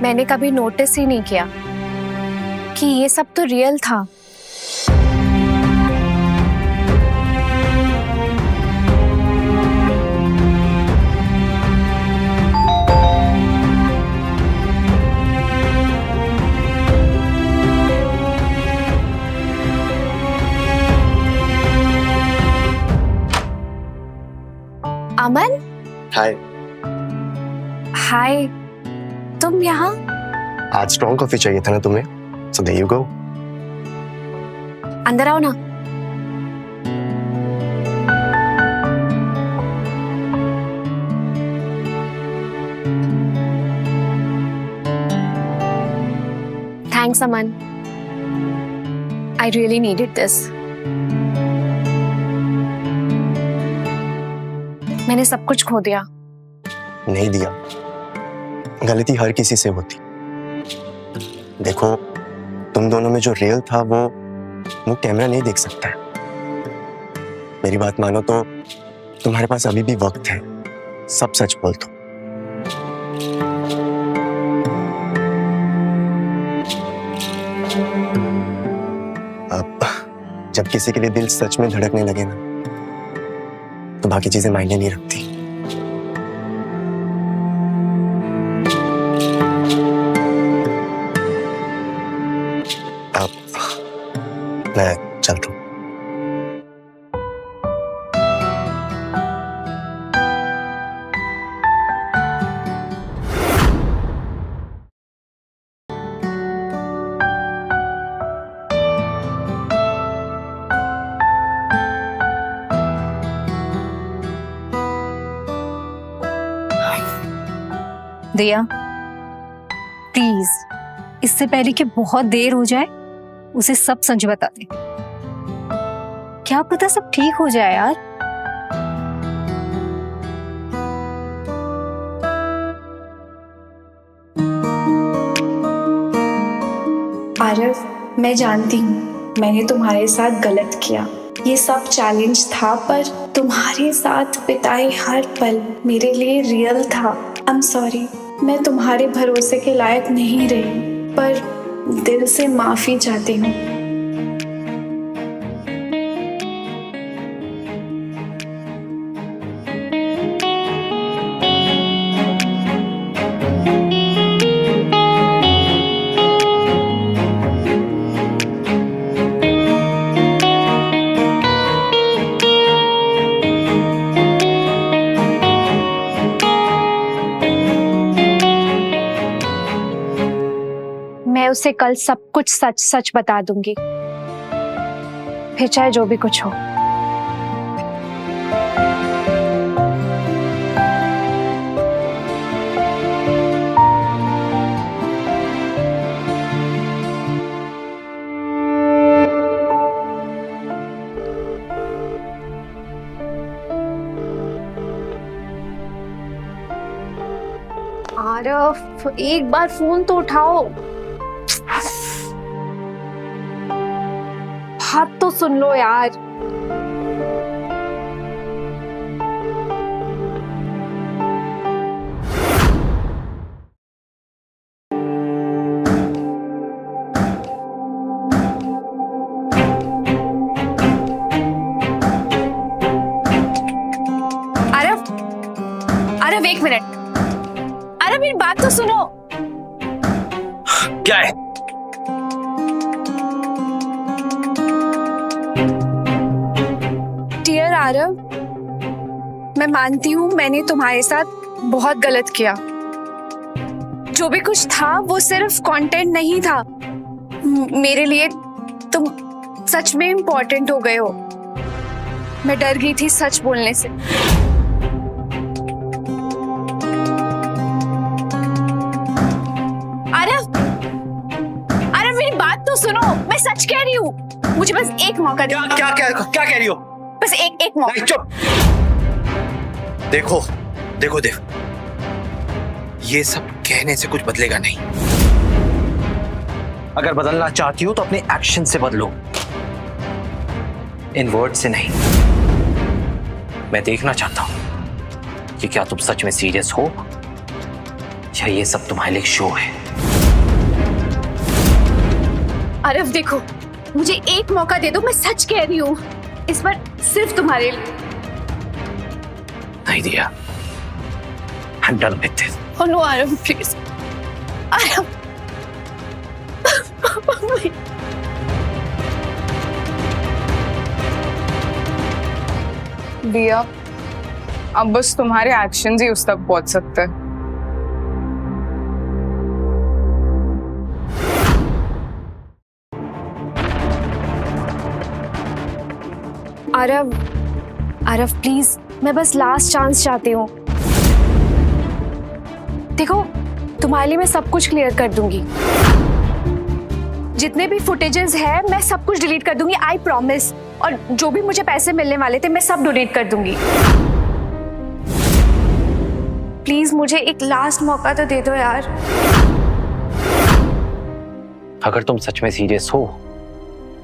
मैंने कभी नोटिस ही नहीं किया कि ये सब तो रियल था। अमन, हाय। हाय, तुम यहाँ? आज स्ट्रॉन्ग कॉफी चाहिए था ना तुम्हें, सो देयर यू गो। अंदर आओ ना। Thanks Aman, I really needed this. मैंने सब कुछ खो दिया। नहीं दिया, गलती हर किसी से होती। देखो, तुम दोनों में जो रियल था वो कैमरा नहीं देख सकता है। मेरी बात मानो तो तुम्हारे पास अभी भी वक्त है, सब सच बोल दो। अब जब किसी के लिए दिल सच में धड़कने लगे ना, तो बाकी चीजें मायने नहीं रखती। मैं चलता हूँ। दिया, प्लीज, इससे पहले कि बहुत देर हो जाए उसे सब सच बता दे। क्या पता सब ठीक हो जाए यार। आरव, मैं जानती हूँ मैंने तुम्हारे साथ गलत किया। ये सब चैलेंज था, पर तुम्हारे साथ बिताए हर पल मेरे लिए रियल था। आई एम सॉरी, मैं तुम्हारे भरोसे के लायक नहीं रही, पर दिल से माफी चाहती हूँ। मैं उसे कल सब कुछ सच सच बता दूंगी। फिर चाहे जो भी कुछ हो। आरफ, एक बार फोन तो उठाओ। बात तो सुन लो यार। आरफ, आरफ एक मिनट। अरे मेरी बात तो सुनो। क्या है? डियर आरव, मैं मानती हूँ मैंने तुम्हारे साथ बहुत गलत किया। जो भी कुछ था वो सिर्फ कंटेंट नहीं था। मेरे लिए तुम सच में इम्पोर्टेंट हो गए हो। मैं डर गई थी सच बोलने से। तो सुनो, मैं सच कह रही हूँ। मुझे बस एक मौका दो। क्या कह रही हो? बस एक मौका। नहीं, चुप। देखो, ये सब कहने से कुछ बदलेगा नहीं। अगर बदलना चाहती हो तो अपने एक्शन से बदलो, इन वर्ड से नहीं। मैं देखना चाहता हूं कि क्या तुम सच में सीरियस हो या ये सब तुम्हारे लिए शो है। आरफ देखो, मुझे एक मौका दे दो। मैं सच कह रही हूँ, इस बार सिर्फ तुम्हारे लिए। नहीं दिया। I'm done with this. Oh no, Aaraf please. Aaraf. Diya, अब बस तुम्हारे एक्शंस ही उस तक पहुंच सकते हैं। आरफ प्लीज, मैं बस लास्ट चांस चाहती हूँ। देखो, तुम्हारे लिए मैं सब कुछ क्लियर कर दूंगी। जितने भी फुटेजेस है मैं सब कुछ डिलीट कर दूंगी, आई प्रॉमिस। और जो भी मुझे पैसे मिलने वाले थे मैं सब डोनेट कर दूंगी। प्लीज मुझे एक लास्ट मौका तो दे दो यार। अगर तुम सच में सीरियस हो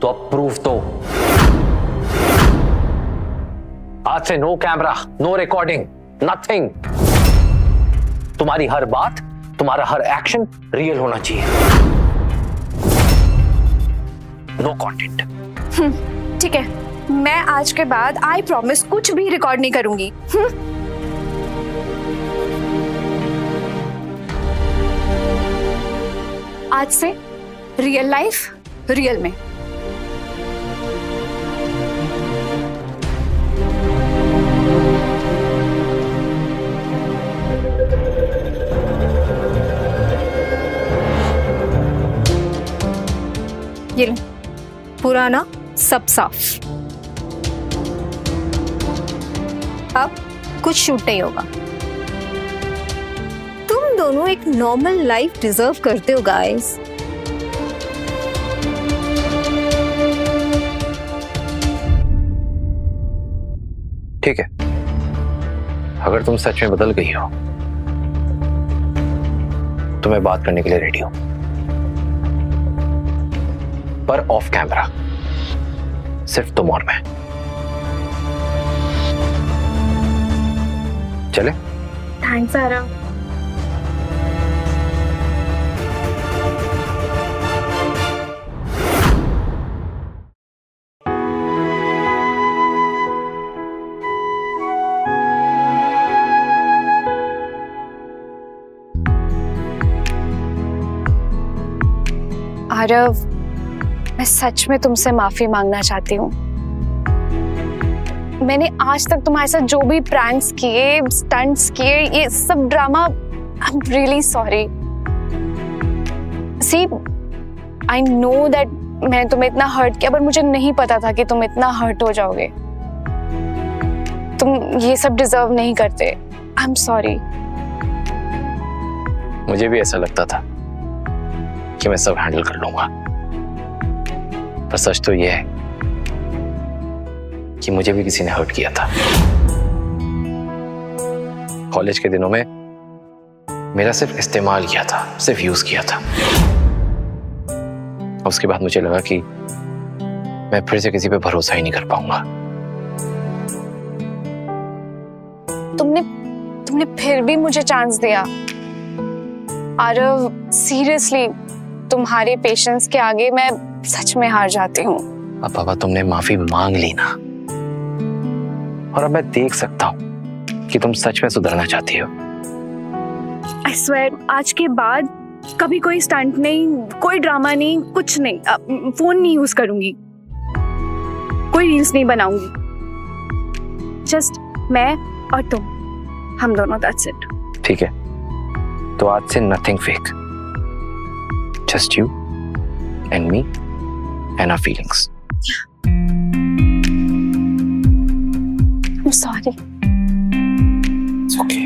तो अब प्रूफ दो। आज से no camera, no recording, nothing. तुम्हारी हर बात, तुम्हारा हर एक्शन रियल होना चाहिए। No content. ठीक है, मैं आज के बाद आई प्रॉमिस कुछ भी रिकॉर्ड नहीं करूंगी। आज से रियल लाइफ रियल में। ये लो, पुराना सब साफ। अब कुछ शूट नहीं होगा। तुम दोनों एक नॉर्मल लाइफ डिजर्व करते हो गाइस। ठीक है, अगर तुम सच में बदल गई हो तो मैं बात करने के लिए रेडी हूं, पर ऑफ कैमरा, सिर्फ तुम और मैं। चले? थैंक्स आरव। आरव, मैं सच में तुमसे माफी मांगना चाहती हूँ। मैंने आज तक तुम्हारे साथ जो भी प्रैंक्स किए, स्टंट्स किए, ये सब drama, I am really sorry. See, I know that मैंने तुम्हें इतना हर्ट किया, पर मुझे नहीं पता था कि तुम इतना हर्ट हो जाओगे। तुम ये सब डिजर्व नहीं करते। आई एम सॉरी। मुझे भी ऐसा लगता था कि मैं सब हैंडल कर लूंगा, पर सच तो ये है कि मुझे भी किसी ने हर्ट किया था। कॉलेज के दिनों में मेरा सिर्फ इस्तेमाल किया था, सिर्फ यूज किया था। उसके बाद मुझे लगा कि मैं फिर से किसी पे भरोसा ही नहीं कर पाऊंगा। तुमने फिर भी मुझे चांस दिया। आरव, सीरियसली तुम्हारे पेशेंस के आगे मैं सच में हार जाती हूँ। अब बाबा तुमने माफी मांग ली ना, और अब मैं देख सकता हूँ कि तुम सच में सुधरना चाहती हो। आई स्वेयर, आज के बाद कभी कोई स्टंट नहीं, कोई ड्रामा नहीं, कुछ नहीं। फोन नहीं यूज करूंगी, कोई रील्स नहीं बनाऊंगी। जस्ट मैं और तुम, हम दोनों, दैट्स इट। ठीक है, तो आज से nothing fake, just you and me and our feelings. I am sorry. It's okay.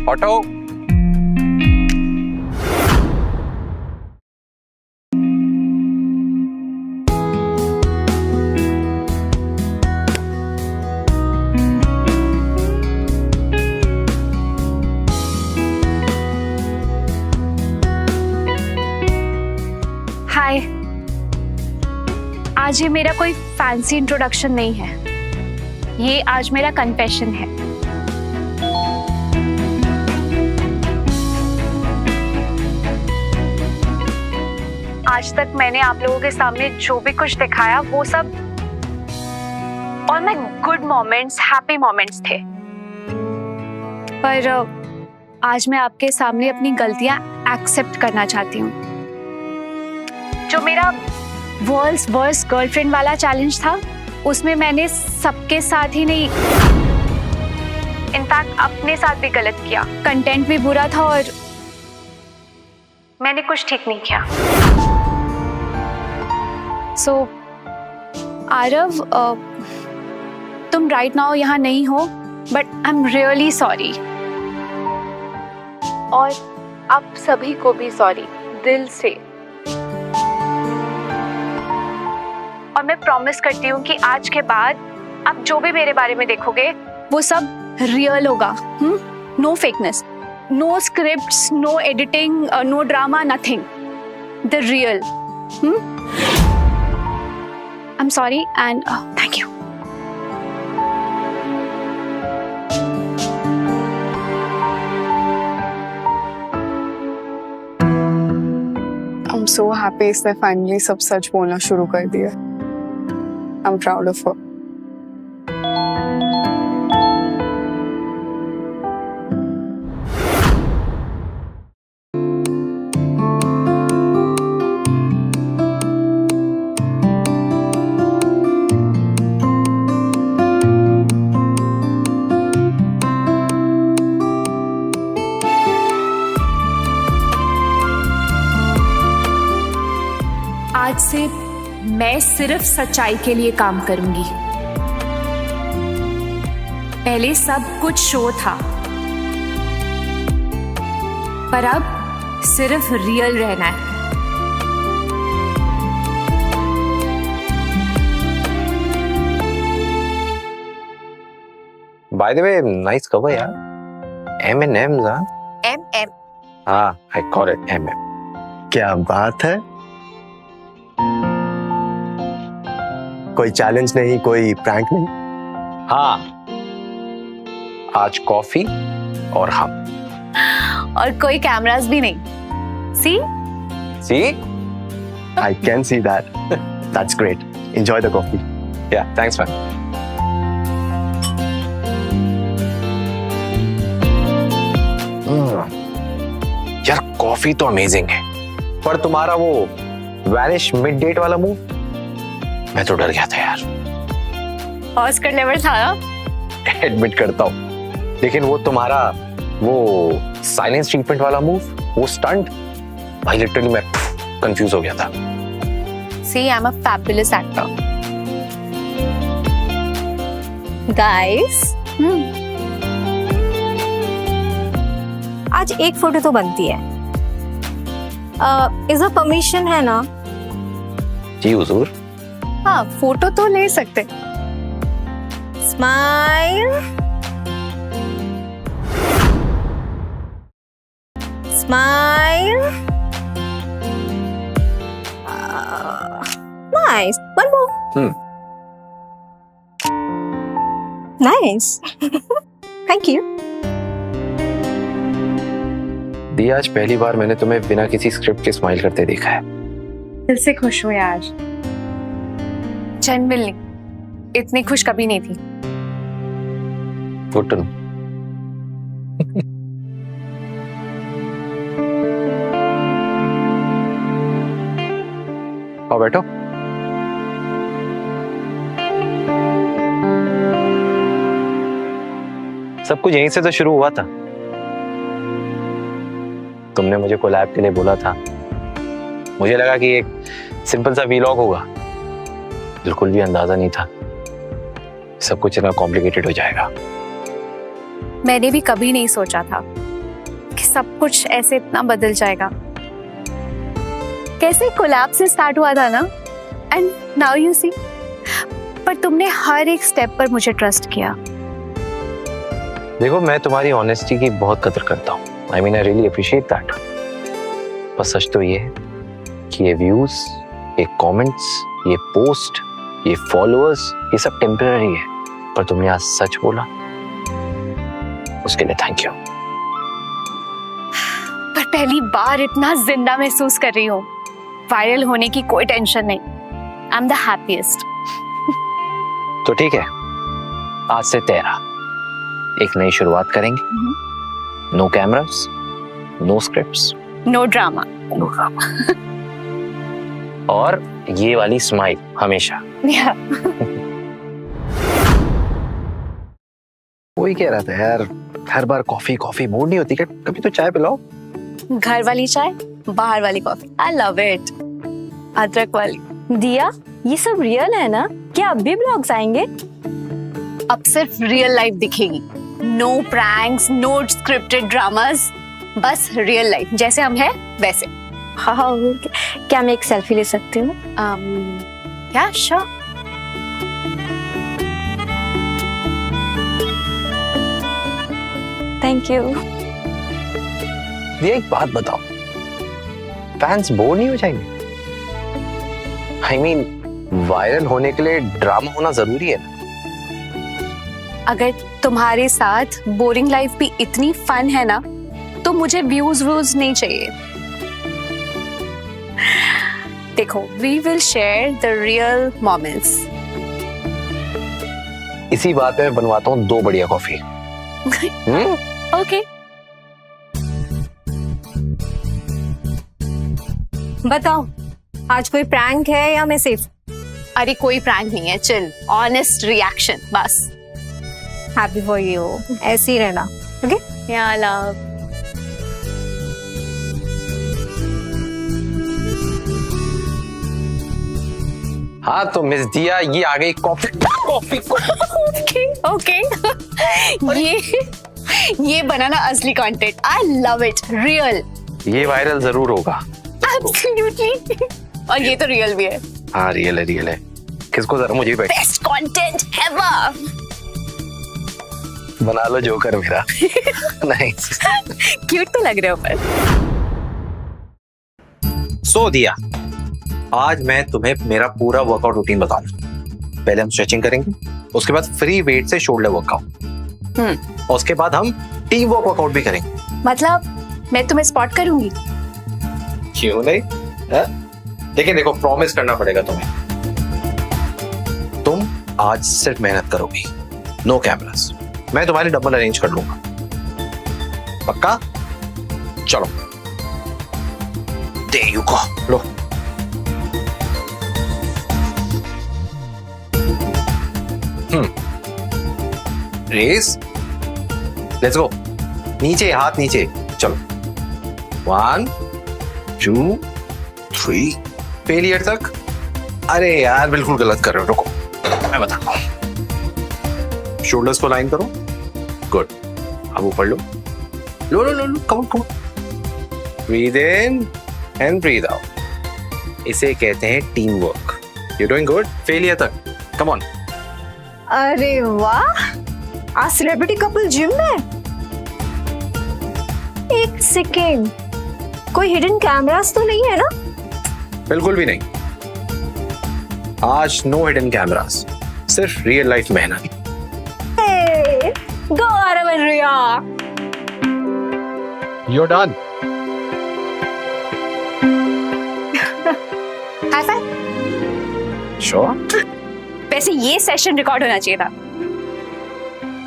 Auto. Hi. आज ये मेरा कोई फैंसी इंट्रोडक्शन नहीं है, ये आज मेरा कन्फेशन है। आज तक मैंने आप लोगों के सामने जो भी कुछ दिखाया वो सब all my good moments, happy moments थे। पर आज मैं आपके सामने अपनी गलतियां एक्सेप्ट करना चाहती हूँ। जो मेरा वर्ल्ड्स वर्स्ट गर्लफ्रेंड वाला चैलेंज था, उसमें मैंने सबके साथ ही नहीं, इनफैक्ट अपने साथ भी गलत किया। कंटेंट भी बुरा था और मैंने कुछ ठीक नहीं किया। सो आरव, तुम राइट नाउ यहाँ नहीं हो, but I am really sorry. और आप सभी को भी सॉरी, दिल से। और मैं प्रॉमिस करती हूँ कि आज के बाद आप जो भी मेरे बारे में देखोगे वो सब रियल होगा। No fakeness, no scripts, no editing, no drama, nothing, the real. I am sorry and thank you. I am so happy इसने फाइनली सब सच बोलना शुरू कर दिया। I'm proud of her. आज से मैं सिर्फ सच्चाई के लिए काम करूंगी। पहले सब कुछ शो था, पर अब सिर्फ रियल रहना है। By the way, nice cover यार। M&M's, हाँ? MM। हाँ, I call it MM। क्या बात है। कोई चैलेंज नहीं, कोई प्रैंक नहीं। हाँ, आज कॉफी और हम, और कोई कैमरास भी नहीं। सी I can see that. That's great. Enjoy the coffee. Yeah, thanks man। यार कॉफी तो अमेजिंग है, पर तुम्हारा वो वैनिश मिड डेट वाला मूव, मैं तो डर गया था यार। ऑस्कर लेवल था ना? एडमिट करता हूँ, लेकिन वो तुम्हारा वो साइलेंस ट्रीटमेंट वाला मूव, वो स्टंट, भाई लिटरली मैं कंफ्यूज हो गया था। See, I'm a fabulous actor. Guys, आज एक फोटो तो बनती है। इसका परमिशन है ना? जी हुजूर। हाँ, फोटो तो ले सकते। Smile, smile, nice, one more, nice, thank you. दिया, आज पहली बार मैंने तुम्हें बिना किसी स्क्रिप्ट के स्माइल करते देखा है। दिल से खुश हूँ यार। जेन्युइनली इतनी खुश कभी नहीं थी। Good to know. आओ बैठो। सब कुछ यहीं से तो शुरू हुआ था। तुमने मुझे कोलैब के लिए बोला था। मुझे लगा कि एक सिंपल सा वीलॉग होगा। बिल्कुल भी अंदाजा नहीं था सब कुछ इतना कॉम्प्लिकेटेड हो जाएगा। मैंने भी कभी नहीं सोचा था कि सब कुछ ऐसे इतना बदल जाएगा। कैसे कोलैब से स्टार्ट हुआ था ना, एंड नाउ यू सी। पर तुमने हर एक स्टेप पर मुझे ट्रस्ट किया। देखो, मैं तुम्हारी ऑनेस्टी की बहुत कदर करता हूँ। I mean, I really appreciate that. पर सच तो ये है कि ये व्यूज, ये कमेंट्स, ये पोस्ट, ये फॉलोअर्स, ये सब टेम्पररी है। पर तुमने आज सच बोला, उसके लिए थैंक यू। पर पहली बार इतना जिंदा महसूस कर रही हूँ। वायरल होने की कोई टेंशन नहीं। I am the happiest. तो ठीक है, आज से तेरा एक नई शुरुआत करेंगे। No cameras, no scripts, no drama. No drama. और ये वाली स्माइल हमेशा। वही कह रहा था यार, हर बार कॉफी कॉफी मूड नहीं होती क्या? कभी तो चाय पिलाओ। घर वाली चाय, बाहर वाली कॉफी। I love it. अदरक वाली। दिया, ये सब रियल है ना? क्या अब भी ब्लॉग्स आएंगे? अब सिर्फ रियल लाइफ दिखेगी। No pranks, no scripted dramas, बस रियल लाइफ जैसे हम हैं वैसे। हाँ, क्या मैं एक सेल्फी ले सकती हूँ? या श्योर। Thank you. ये एक बात बताओ, फैंस बोर नहीं हो जाएंगे? आई मीन, वायरल होने के लिए ड्रामा होना जरूरी है ना? अगर तुम्हारे साथ बोरिंग लाइफ भी इतनी फन है ना, तो मुझे व्यूज नहीं चाहिए। देखो, we will share the real moments. इसी बात में मैं बनवाता हूँ 2 बढ़िया कॉफी। ओके। बताओ, आज कोई प्रैंक है या मैं सेफ? अरे कोई प्रैंक नहीं है, चिल, ऑनेस्ट रिएक्शन बस। हैप्पी फॉर यू, ऐसे ही रहना। ओके? या लव। हाँ तो मिस दिया, ये आ गई कॉफी। Coffee okay. ये बना ना असली content. I love it. Real. ये वायरल जरूर होगा। एब्सोल्युटली। और ये तो रियल भी है। हाँ, रियल है, रियल है। किसको जरा मुझे बैठ बेस्ट कंटेंट एवर। बना लो जोकर मेरा। नाइस। क्यूट तो लग रहे हो पर। सो दिया, आज मैं तुम्हें मेरा पूरा वर्कआउट रूटीन बताऊंगा। पहले हम स्ट्रेचिंग करेंगे, उसके बाद फ्री वेट से शोल्डर वर्कआउट, और उसके बाद हम टीम वर्कआउट भी करेंगे। मतलब मैं तुम्हें स्पॉट करूंगी? क्यों नहीं है? लेकिन देखो, प्रॉमिस करना पड़ेगा तुम्हें। तुम आज सिर्फ मेहनत करोगी, नो कैमरास। मैं तुम्हारी डबल अरेंज कर लूंगा। पक्का? चलो, there you go. लो। Race, let's go. नीचे, हाथ नीचे। चलो, 1 2 3 फेलियर तक। अरे यार बिल्कुल गलत कर रहे हो, रुको मैं बताता हूँ। शोल्डर्स को लाइन करो, गुड। अब ऊपर लो, लो लो लो लो, कम कम। Breathe in and breathe out. इसे कहते हैं team work. You doing good. Failure तक, कम ऑन। अरे वाह, आज सेलिब्रिटी कपल जिम में। एक सेकेंड, कोई हिडन कैमरास तो नहीं है ना? बिल्कुल भी नहीं, आज नो हिडन कैमरास, सिर्फ रियल लाइफ मेहनत। Go Aarav and Riya. You're done. High five. Sure. वैसे ये सेशन रिकॉर्ड होना चाहिए था,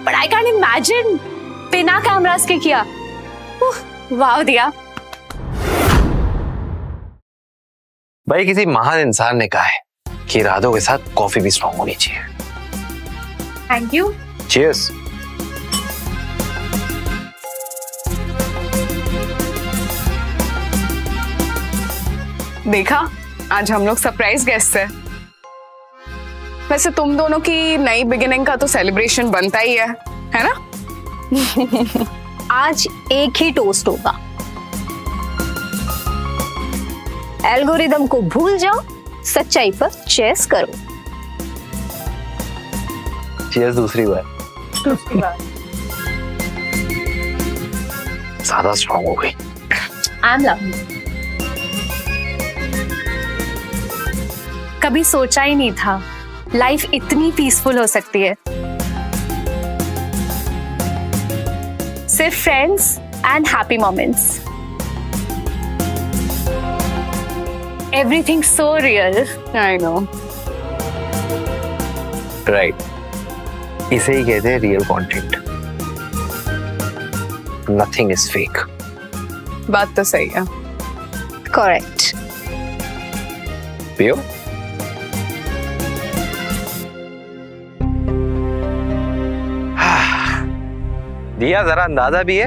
बट आई कैन इमेजिन बिना कैमरास के किया। वाह दिया। भाई किसी महान इंसान ने कहा है कि इरादों के साथ कॉफी भी स्ट्रांग होनी चाहिए। Thank you. Cheers. देखा, आज हम लोग सरप्राइज गेस्ट है। वैसे तुम दोनों की नई बिगिनिंग का तो सेलिब्रेशन बनता ही है ना? आज एक ही टोस्ट होगा। एल्गोरिदम को भूल जाओ, सच्चाई पर चेस करो। Cheers दूसरी बार। ज्यादा स्ट्रांग हो गई। I am loving. कभी सोचा ही नहीं था लाइफ इतनी पीसफुल हो सकती है। सिर्फ friends and happy moments. Everything so real. I know. Right, इसे ही कहते हैं real content. Nothing is fake. बात तो सही है। करेक्ट। पियो। दिया जरा अंदाजा भी है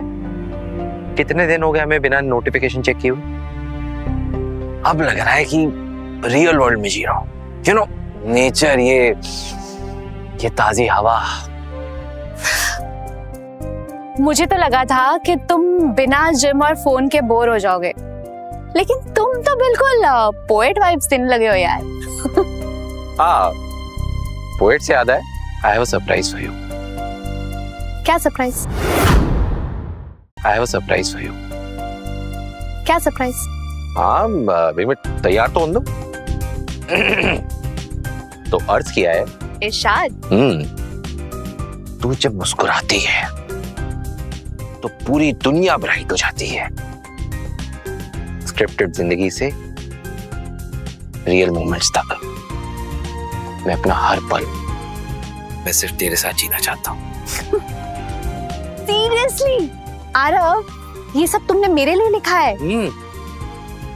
कितने दिन हो गए हमें बिना नोटिफिकेशन चेक किए हुए। अब लग रहा है कि रियल वर्ल्ड में जी रहा हूं। यू नो, नेचर, ये ताजी हवा। मुझे तो लगा था कि तुम बिना जिम और फोन के बोर हो जाओगे, लेकिन तुम तो बिल्कुल पोएट वाइब्स देने लगे हो यार। हाँ, पोएट से याद है, I have a surprise for you. क्या surprise? I have a surprise for you. क्या सरप्राइज? हाँ, अभी मैं तैयार तो हूं। तो अर्ज किया है। इरशाद। तू जब मुस्कुराती है तो पूरी दुनिया ब्राइट हो जाती है। स्क्रिप्टेड जिंदगी से रियल मोमेंट्स तक मैं अपना हर पल मैं सिर्फ तेरे साथ जीना चाहता हूँ। सीरियसली आरव, ये सब तुमने मेरे लिए लिखा है?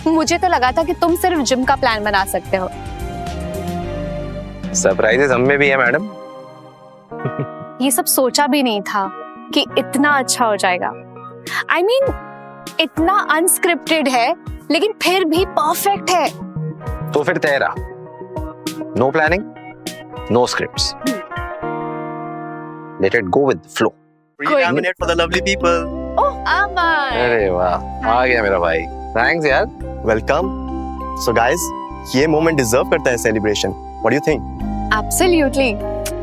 मुझे तो लगा था कि तुम सिर्फ जिम का प्लान बना सकते हो। सरप्राइजेस हम में भी है मैडम। ये सब सोचा भी नहीं था कि इतना अच्छा हो जाएगा। I mean, इतना अनस्क्रिप्टेड है लेकिन फिर भी परफेक्ट है। तो फिर तेरा no planning, no scripts, let it go with the flow. Pre-laminate for the lovely people. Oh Aman. अरे वाह, आ गया मेरा भाई। थैंक्स यार। Welcome. So guys, ये moment deserve करता है celebration. What do you think? Absolutely.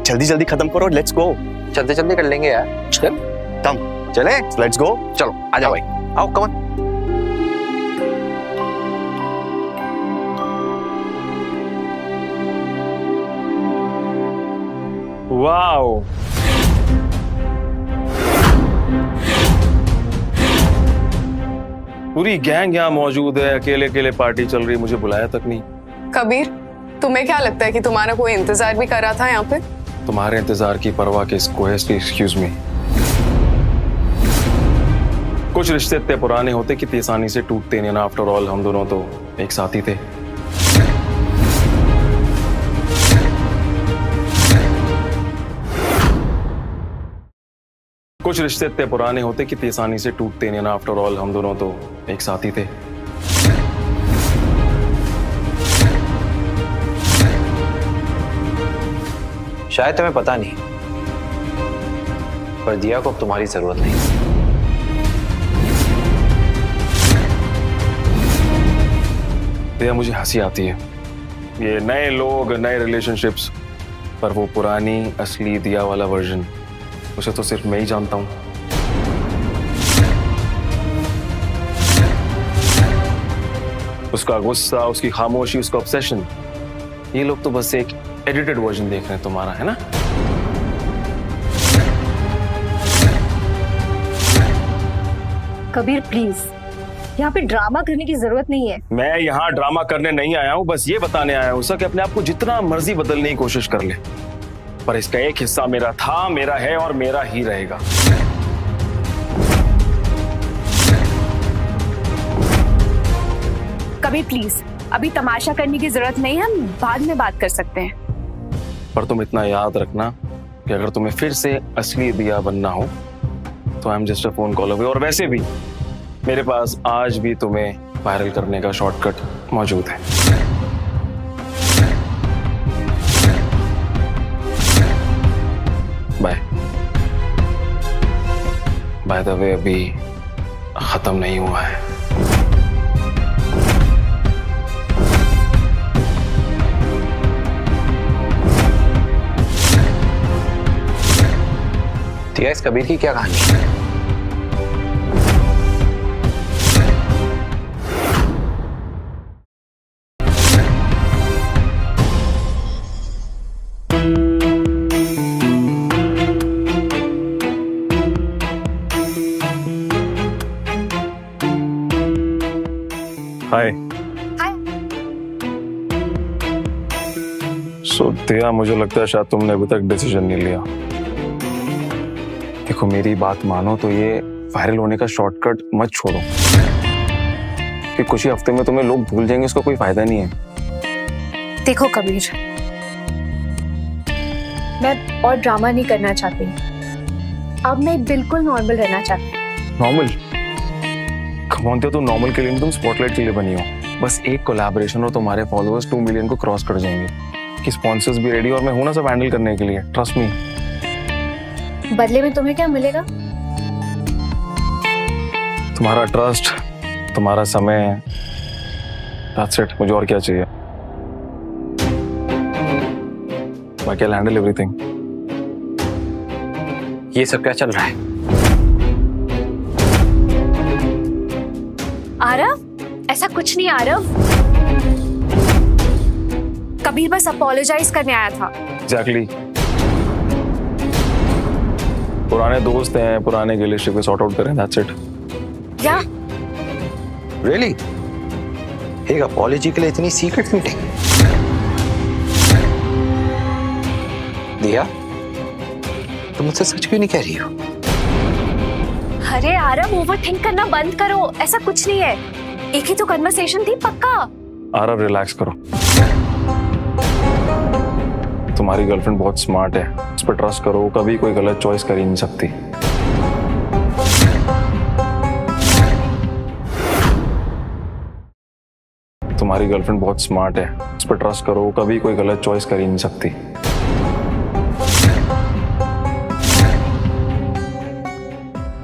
जल्दी जल्दी खत्म करो, let's go. चलते चलते कर लेंगे यार। चल, Come, चले। let's go. चलो आ जाओ भाई, आओ कम ऑन। वाओ, पूरी गैंग यहाँ मौजूद है। अकेले अकेले पार्टी चल रही, मुझे बुलाया तक नहीं। कबीर, तुम्हें क्या लगता है कि तुम्हारा कोई इंतजार भी कर रहा था यहाँ पे? तुम्हारे इंतजार की परवाह किसको है? Excuse me. कुछ रिश्ते इतने पुराने होते कि आसानी से टूटते नहीं ना। आफ्टर ऑल हम दोनों तो एक साथ ही थे। कुछ रिश्ते इतने पुराने होते कि आसानी से टूटते नहीं ना। आफ्टर ऑल हम दोनों तो एक साथ ही थे। शायद तुम्हें पता नहीं, पर दिया को अब तुम्हारी जरूरत नहीं। दिया, मुझे हंसी आती है ये नए लोग, नए रिलेशनशिप्स, पर वो पुरानी असली दिया वाला वर्जन, उसे तो सिर्फ मैं ही जानता हूँ। उसका गुस्सा, उसकी खामोशी, उसका ऑब्सेशन, ये लोग तो बस एक एडिटेड वर्जन देख रहे हैं तुम्हारा, है ना? कबीर प्लीज, यहाँ पे ड्रामा करने की जरूरत नहीं है। मैं यहाँ ड्रामा करने नहीं आया हूँ, बस ये बताने आया हूँ कि अपने आप को जितना मर्जी बदलने की कोशिश कर ले, पर इसका एक हिस्सा मेरा था, मेरा है और मेरा ही रहेगा। कबीर प्लीज, अभी तमाशा करने की जरूरत नहीं है, हम बाद में बात कर सकते हैं। पर तुम इतना याद रखना कि अगर तुम्हें फिर से असली दिया बनना हो तो I am just a phone call away. और वैसे भी मेरे पास आज भी तुम्हें वायरल करने का शॉर्टकट मौजूद है। बाय बाय द वे, अभी खत्म नहीं हुआ है। दिया, इस कबीर की क्या कहानी है? हाय। सो दिया, मुझे लगता है शायद तुमने अभी तक डिसीजन नहीं लिया। देखो, मेरी बात मानो तो ये वायरल होने का शॉर्टकट मत छोड़ो, कि कुछ ही हफ्ते में तुम्हें लोग भूल जाएंगे, उसका कोई फायदा नहीं है। देखो कबीर, मैं और ड्रामा नहीं करना चाहती, अब मैं बिल्कुल नॉर्मल रहना चाहती हूँ। नॉर्मल? कम ऑन, तुम नॉर्मल के लिए नहीं, तुम स्पॉटलाइट के लिए बनी हो। बस एक कोलैबोरेशन और तुम्हारे फॉलोअर्स 2 मिलियन को क्रॉस कर जाएंगे, कि स्पॉन्सर्स भी रेडी, और मैं हूं ना सब हैंडल करने के लिए, ट्रस्ट मी। बदले में तुम्हें क्या मिलेगा? तुम्हारा ट्रस्ट, तुम्हारा समय, दैट्स इट। मुझे और क्या चाहिए? बाकी आई हैंडल एवरीथिंग। ये सब क्या चल रहा है? आरव, ऐसा कुछ नहीं आरव, कबीर बस अपोलोजाइज करने आया था। एग्जैक्टली। पुराने दोस्त हैं, पुराने गिले शिकवे सॉर्ट आउट करें, दैट्स इट। क्या? रियली? एक अपॉलॉजी के लिए इतनी सीक्रेट मीटिंग? दिया, तुम मुझसे सच क्यों नहीं कह रही हो? अरे आरव, ओवर थिंक करना बंद करो, ऐसा कुछ नहीं है, एक ही तो कन्वर्सेशन थी, पक्का। आरव, रिलैक्स करो। तुम्हारी गर्लफ्रेंड बहुत स्मार्ट है, उस पर ट्रस्ट करो, कभी कोई गलत चॉइस कर ही नहीं सकती। तुम्हारी गर्लफ्रेंड बहुत स्मार्ट है, उस पर ट्रस्ट करो, कभी कोई गलत चॉइस कर ही नहीं सकती।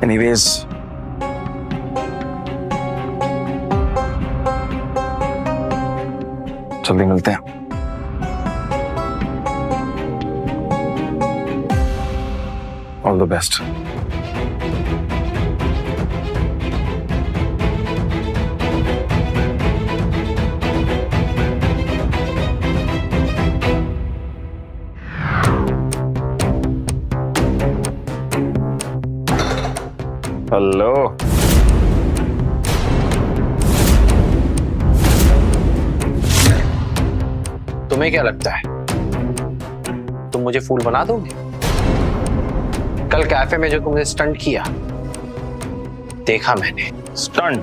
एनीवेज, जल्दी मिलते हैं। All the best. हेलो। तुम्हें क्या लगता है तुम मुझे फूल बना दोगे? कल कैफे में जो तुमने स्टंट किया, देखा मैंने। स्टंट?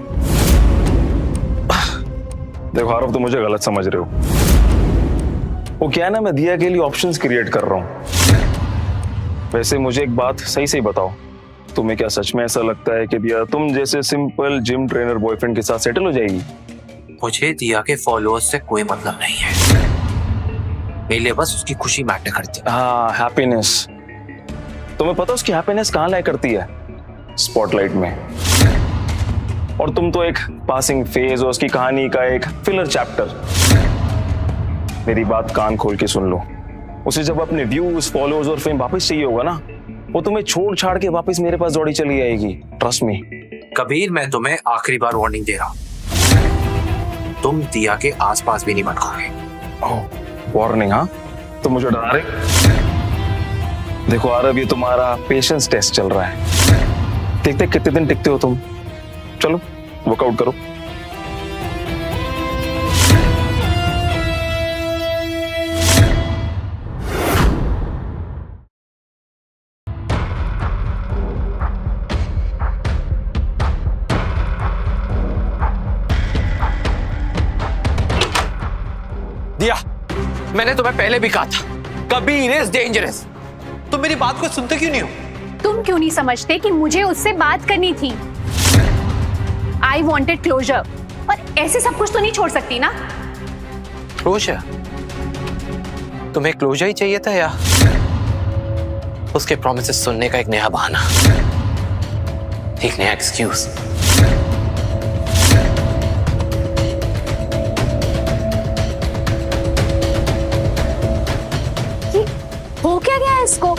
देखो आरव, तुम मुझे गलत समझ रहे हो। वो क्या है ना, मैं दिया के लिए ऑप्शंस क्रिएट कर रहा हूं। वैसे मुझे एक बात सही से बताओ, तुम्हें क्या सच में ऐसा लगता है कि दिया तुम जैसे सिंपल जिम ट्रेनर बॉयफ्रेंड के साथ सेटल हो जाएगी? मुझे दिया के फॉलोअर्स से कोई मतलब नहीं है। मेरे लिए बस उसकी खुशी मैटर करती है। हाँ, हैप्पीनेस। तुम्हें पता उसकी हैप्पीनेस कहाँ लाया करती है? स्पॉटलाइट में। और तुम तो एक पासिंग फेज हो उसकी कहानी का, एक फिलर चैप्टर। मेरी बात कान खोल के सुन लो। उसे जब अपने व्यूज, फॉलोअर्स और फेम वापस चाहिए होगा ना, वो तुम्हें छोड़ छाड़ के वापस मेरे पास दौड़ी चली आएगी। Trust me. कबीर, मैं तुम्हें आखिरी बार वार्निंग दे रहा हूं, तुम दिया के आसपास भी नहीं भटकोगे। वार्निंग? हाँ, तुम मुझे डरा रहे? देखो आरव, ये तुम्हारा पेशेंस टेस्ट चल रहा है। देखते कितने दिन टिकते हो तुम। चलो वर्कआउट करो। दिया, मैंने तुम्हें पहले भी कहा था, कबीर इज डेंजरस। तुम मेरी बात को सुनते क्यों नहीं हो? तुम क्यों नहीं समझते कि मुझे उससे बात करनी थी? आई वॉन्टेड क्लोजर, और ऐसे सब कुछ तो नहीं छोड़ सकती ना। क्लोजर? तुम्हें क्लोजर ही चाहिए था या उसके प्रॉमिसेस सुनने का एक नया बहाना, एक नया एक्सक्यूज? हो क्या गया इसको?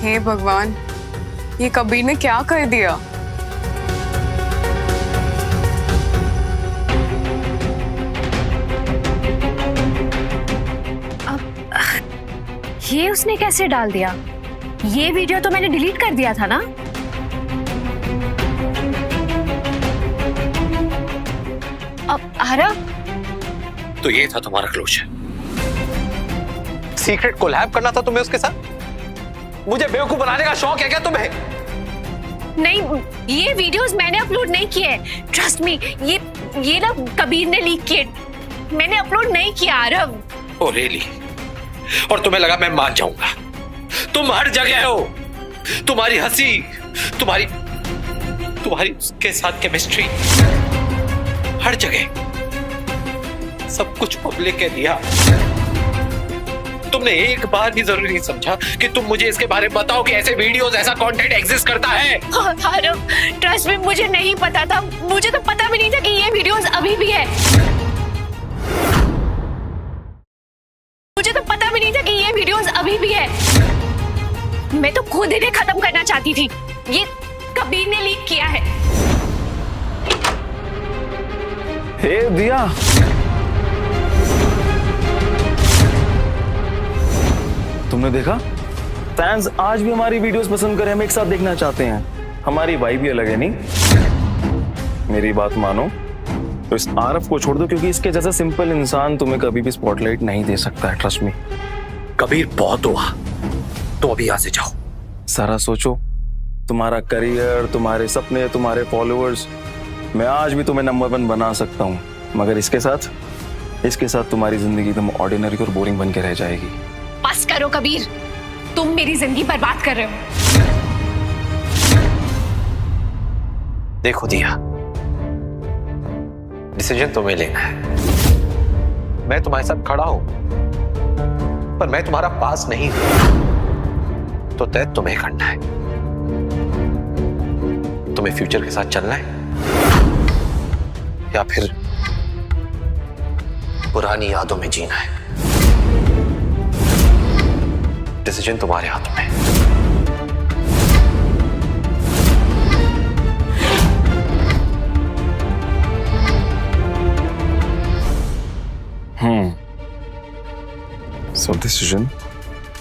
हे भगवान, ये कबीर ने क्या कर दिया? ये उसने कैसे डाल दिया? ये वीडियो तो मैंने डिलीट कर दिया था ना। अब आरव, तो ये था तुम्हारा क्लोजर? सीक्रेट कोलैब करना था तुम्हें उसके साथ? मुझे बेवकूफ बनाने का शौक है क्या तुम्हें? नहीं, ये वीडियोस मैंने अपलोड नहीं किए। ट्रस्ट मी, ये ना कबीर ने लीक किए, मैंने अपलोड नहीं किया आरव। Oh really? और तुम्हें लगा मैं मान जाऊंगा? तुम हर जगह हो, तुम्हारी हंसी, तुम्हारी उसके साथ केमिस्ट्री, हर जगह सब कुछ पब्लिक है दिया। तुमने एक बार भी जरूरी नहीं समझा कि तुम मुझे इसके बारे में बताओ कि ऐसे वीडियोस, ऐसा कंटेंट एग्जिस्ट करता है। आरव, ट्रस्ट मी, मुझे नहीं पता था। मुझे तो पता भी नहीं था कि ये वीडियोस अभी भी है। मुझे तो पता भी नहीं था कि ये वीडियोस अभी भी है। मैं तो खुद इन्हें खत्म करना चाहती थी। ये कबीर ने लीक किया है। हे दिया, तुमने देखा? फैंस आज भी हमारी वीडियोस पसंद करें, हम एक साथ देखना चाहते हैं। हमारी वाइब भी अलग है नहीं? मेरी बात मानो तो इस आरव को छोड़ दो, क्योंकि इसके जैसा सिंपल इंसान तुम्हें कभी भी स्पॉटलाइट नहीं दे सकता है। Trust me. कबीर बहुत हुआ, तो अभी यहाँ से जाओ। सारा सोचो, तुम्हारा करियर, तुम्हारे सपने, तुम्हारे फॉलोअर्स, मैं आज भी तुम्हें नंबर 1 बना सकता हूँ, मगर इसके साथ तुम्हारी जिंदगी एकदम ऑर्डिनरी और बोरिंग बन के रह जाएगी। बस करो कबीर, तुम मेरी जिंदगी बर्बाद कर रहे हो। देखो दिया, डिसीजन तुम्हें लेना है। मैं तुम्हारे साथ खड़ा हूं, पर मैं तुम्हारा पास नहीं हूं, तो तय तुम्हें करना है। तुम्हें फ्यूचर के साथ चलना है या फिर पुरानी यादों में जीना है। डिसीजन तुम्हारे हाथ में। सो डिसीजन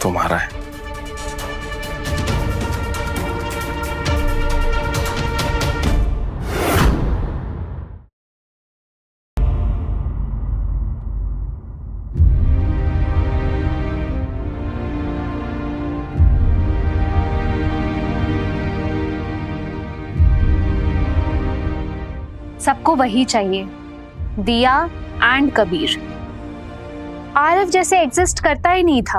तुम्हारा है। सबको वही चाहिए, दिया एंड कबीर। आरव जैसे एग्जिस्ट करता ही नहीं था।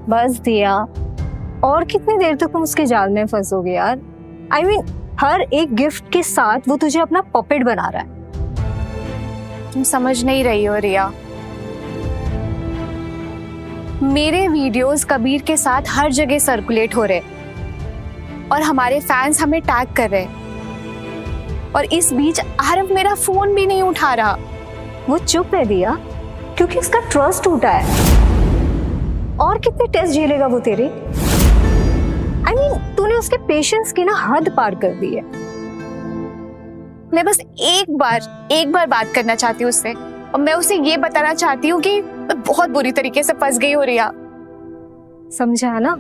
बस दिया, और कितनी देर तक तुम उसके जाल में फंसोगे यार? I mean, हर एक गिफ्ट के साथ वो तुझे अपना पपेट बना रहा है। तुम समझ नहीं रही हो रिया। मेरे वीडियोस कबीर के साथ हर जगह सर्कुलेट हो रहे और हमारे फैंस हमें टैग कर रहे, और इस बीच आरव मेरा फोन भी नहीं उठा रहा। वो चुप है दिया, क्योंकि उसका ट्रस्ट टूटा है। और कितने टेस्ट झेलेगा वो तेरे? I mean, तूने उसके पेशेंस की ना हद पार कर दी है। मैं बस एक बार बात करना चाहती हूँ उससे, और मैं उसे ये बताना चाहती हूँ कि मैं बहुत बुरी तरीके से फंस गई हो रिया। समझा ना?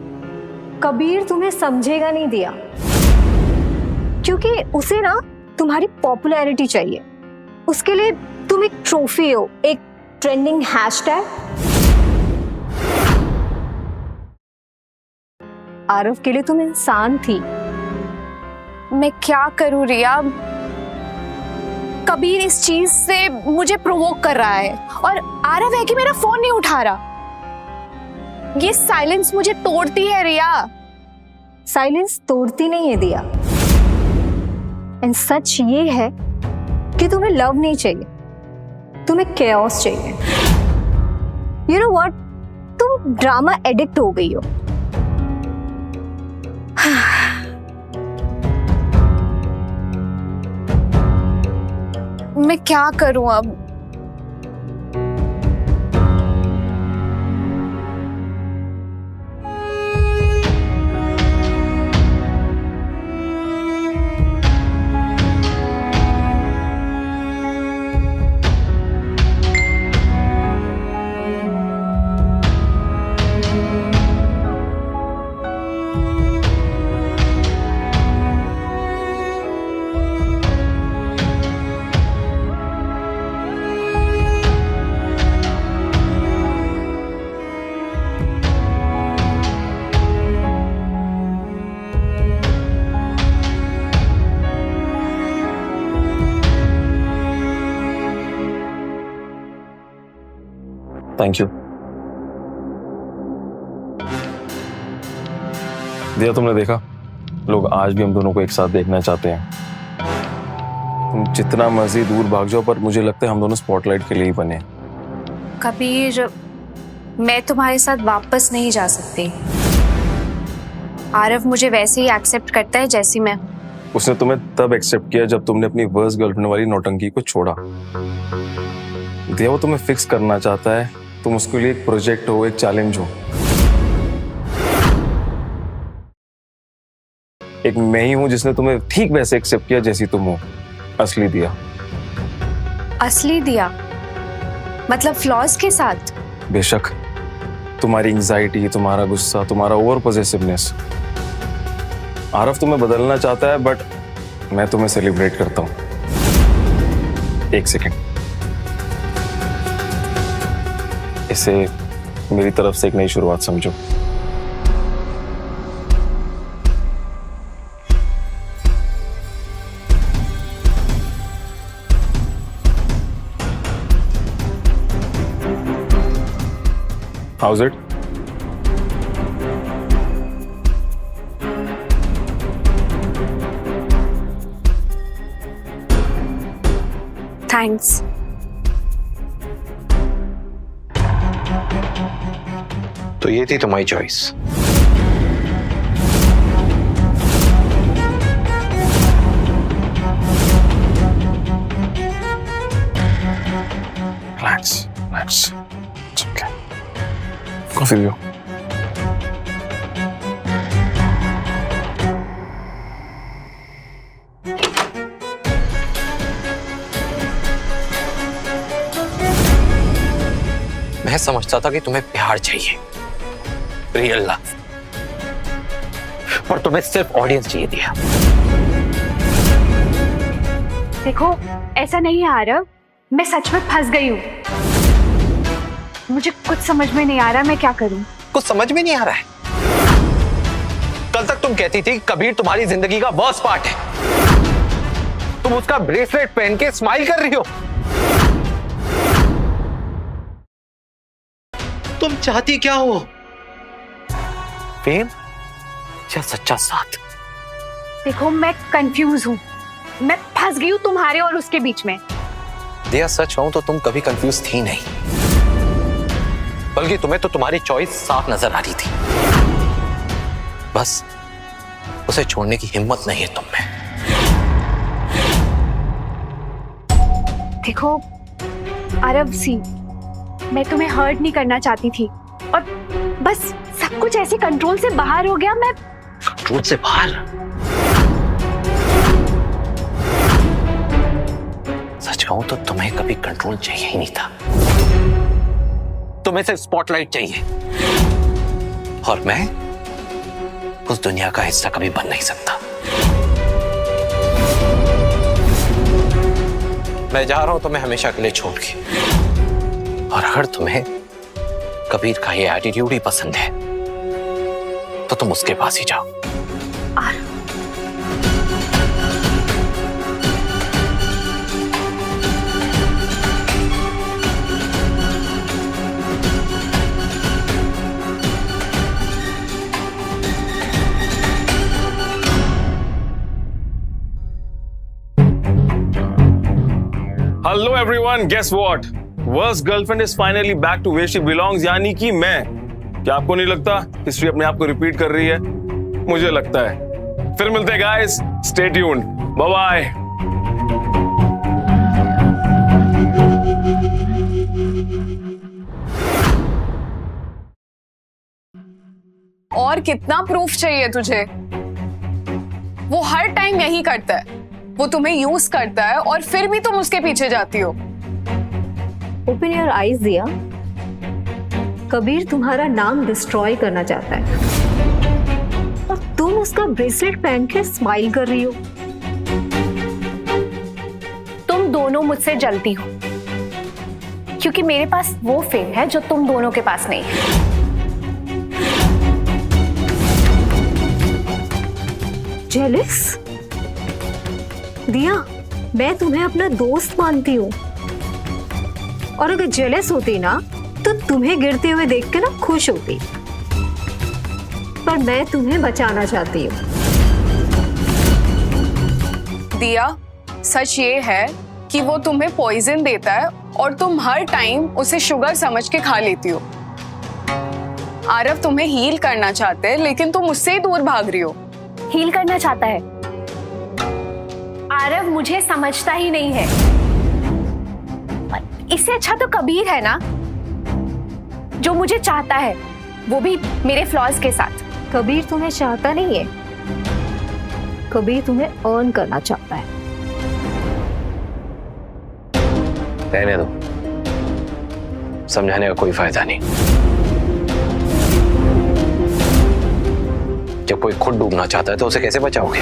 कबीर तुम्हें समझेगा नहीं दिया, क्योंकि उसे ना तुम्हारी पॉपुलैरिटी चाहिए। उसके लिए तुम एक ट्रॉफी हो, एक ट्रेंडिंग हैशटैग। आरव के लिए तुम इंसान थी। मैं क्या करूं रिया? कबीर इस चीज से मुझे प्रोवोक कर रहा है, और आरव है कि मेरा फोन नहीं उठा रहा। ये साइलेंस मुझे तोड़ती है रिया। साइलेंस तोड़ती नहीं है दिया। एंड सच ये है कि तुम्हें लव नहीं चाहिए, तुम्हें केओस चाहिए। यू नो व्हाट, तुम ड्रामा एडिक्ट हो गई हो। मैं क्या करूं अब? थैंक यू दिया। तुमने देखा, लोग आज भी हम दोनों को एक साथ देखना चाहते हैं। तुम जितना मर्जी दूर भाग जाओ, पर मुझे लगता है हम दोनों स्पॉटलाइट के लिए ही बने। कबीर, मैं तुम्हारे साथ वापस नहीं जा सकती। आरव मुझे वैसे ही एक्सेप्ट करता है जैसी मैं। उसने तुम्हें तब एक्सेप्ट किया जब तुमने अपनी वर्स्ट गर्लफ्रेंड वाली नौटंकी को छोड़ा। दिया, वो तुम्हें फिक्स करना चाहता है। तुम उसके लिए एक प्रोजेक्ट हो, एक चैलेंज हो। एक मैं ही हूं जिसने तुम्हें ठीक वैसे एक्सेप्ट किया जैसी तुम हो। असली दिया। असली दिया मतलब फ्लॉज के साथ? बेशक, तुम्हारी एंजाइटी, तुम्हारा गुस्सा, तुम्हारा ओवर पॉसेसिवनेस। आरव तुम्हें बदलना चाहता है, बट मैं तुम्हें सेलिब्रेट करता हूं। एक सेकेंड, इसे मेरी तरफ से एक नई शुरुआत समझो। How's it? थैंक्स। तो ये थी तुम्हारी choice. Relax, relax. It's okay. Coffee लो। मैं समझता था कि तुम्हें प्यार चाहिए, रियल लव, पर तुम्हें सिर्फ ऑडियंस चाहिए दिया। देखो, ऐसा नहीं है आरव, मैं सच में फंस गई हूँ। मुझे कुछ समझ में नहीं आ रहा मैं क्या करूं। कुछ समझ में नहीं आ रहा है? कल तक तुम कहती थी कबीर तुम्हारी जिंदगी का वर्स्ट पार्ट है। तुम उसका ब्रेसलेट पहन के स्माइल कर रही हो। तुम चाहती क्या हो? फेम या सच्चा साथ? देखो मैं कंफ्यूज हूँ, मैं फंस गई हूँ तुम्हारे और उसके बीच में। दिया सच कहूं तो तुम कभी कंफ्यूज थी नहीं, बल्कि तुम्हें तो तुम्हारी चॉइस साफ नजर आ रही थी। बस उसे छोड़ने की हिम्मत नहीं है तुम में। देखो आरव सी, मैं तुम्हें हर्ट नहीं करना चाहती थी और बस सब कुछ ऐसे कंट्रोल से बाहर हो गया। मैं कंट्रोल से बाहर? सच कहूं तो तुम्हें कभी कंट्रोल चाहिए ही नहीं था। तुम्हें सिर्फ स्पॉटलाइट चाहिए, और मैं उस दुनिया का हिस्सा कभी बन नहीं सकता। मैं जा रहा हूं तुम्हें हमेशा के लिए छोड़ के, और अगर तुम्हें कबीर का ये एटीट्यूड ही पसंद है तो तुम उसके पास ही जाओ। Hello everyone, guess what? Worst girlfriend is finally back to where she belongs, यानी कि मैं। क्या आपको नहीं लगता हिस्ट्री अपने आप को रिपीट कर रही है? मुझे लगता है। फिर मिलते हैं guys, stay tuned, bye bye. और कितना प्रूफ चाहिए तुझे? वो हर टाइम यही करता है, वो तुम्हें यूज करता है और फिर भी तुम उसके पीछे जाती हो। ओपन योर आईज दिया, कबीर तुम्हारा नाम डिस्ट्रॉय करना चाहता है और तुम उसका ब्रेसलेट पहन के स्माइल कर रही हो। तुम दोनों मुझसे जलती हो क्योंकि मेरे पास वो फेम है जो तुम दोनों के पास नहीं है। जेलस? दिया, मैं तुम्हें अपना दोस्त मानती हूँ और अगर जेलस होती ना तो तुम्हें गिरते हुए देख के ना खुश होती, पर मैं तुम्हें बचाना चाहती हूँ। दिया, सच ये है कि वो तुम्हें पॉइजन देता है और तुम हर टाइम उसे शुगर समझ के खा लेती हो। आरव तुम्हें हील करना चाहते हैं लेकिन तुम उससे ही दूर भाग रही हो। हील करना चाहता है? आरव मुझे समझता ही नहीं है। इससे अच्छा तो कबीर है ना, जो मुझे चाहता है, वो भी मेरे फ्लॉज के साथ। कबीर तुम्हें चाहता नहीं है, कबीर तुम्हें अर्न करना चाहता है। रहने दो, समझाने का कोई फायदा नहीं। जब कोई खुद डूबना चाहता है तो उसे कैसे बचाओगे?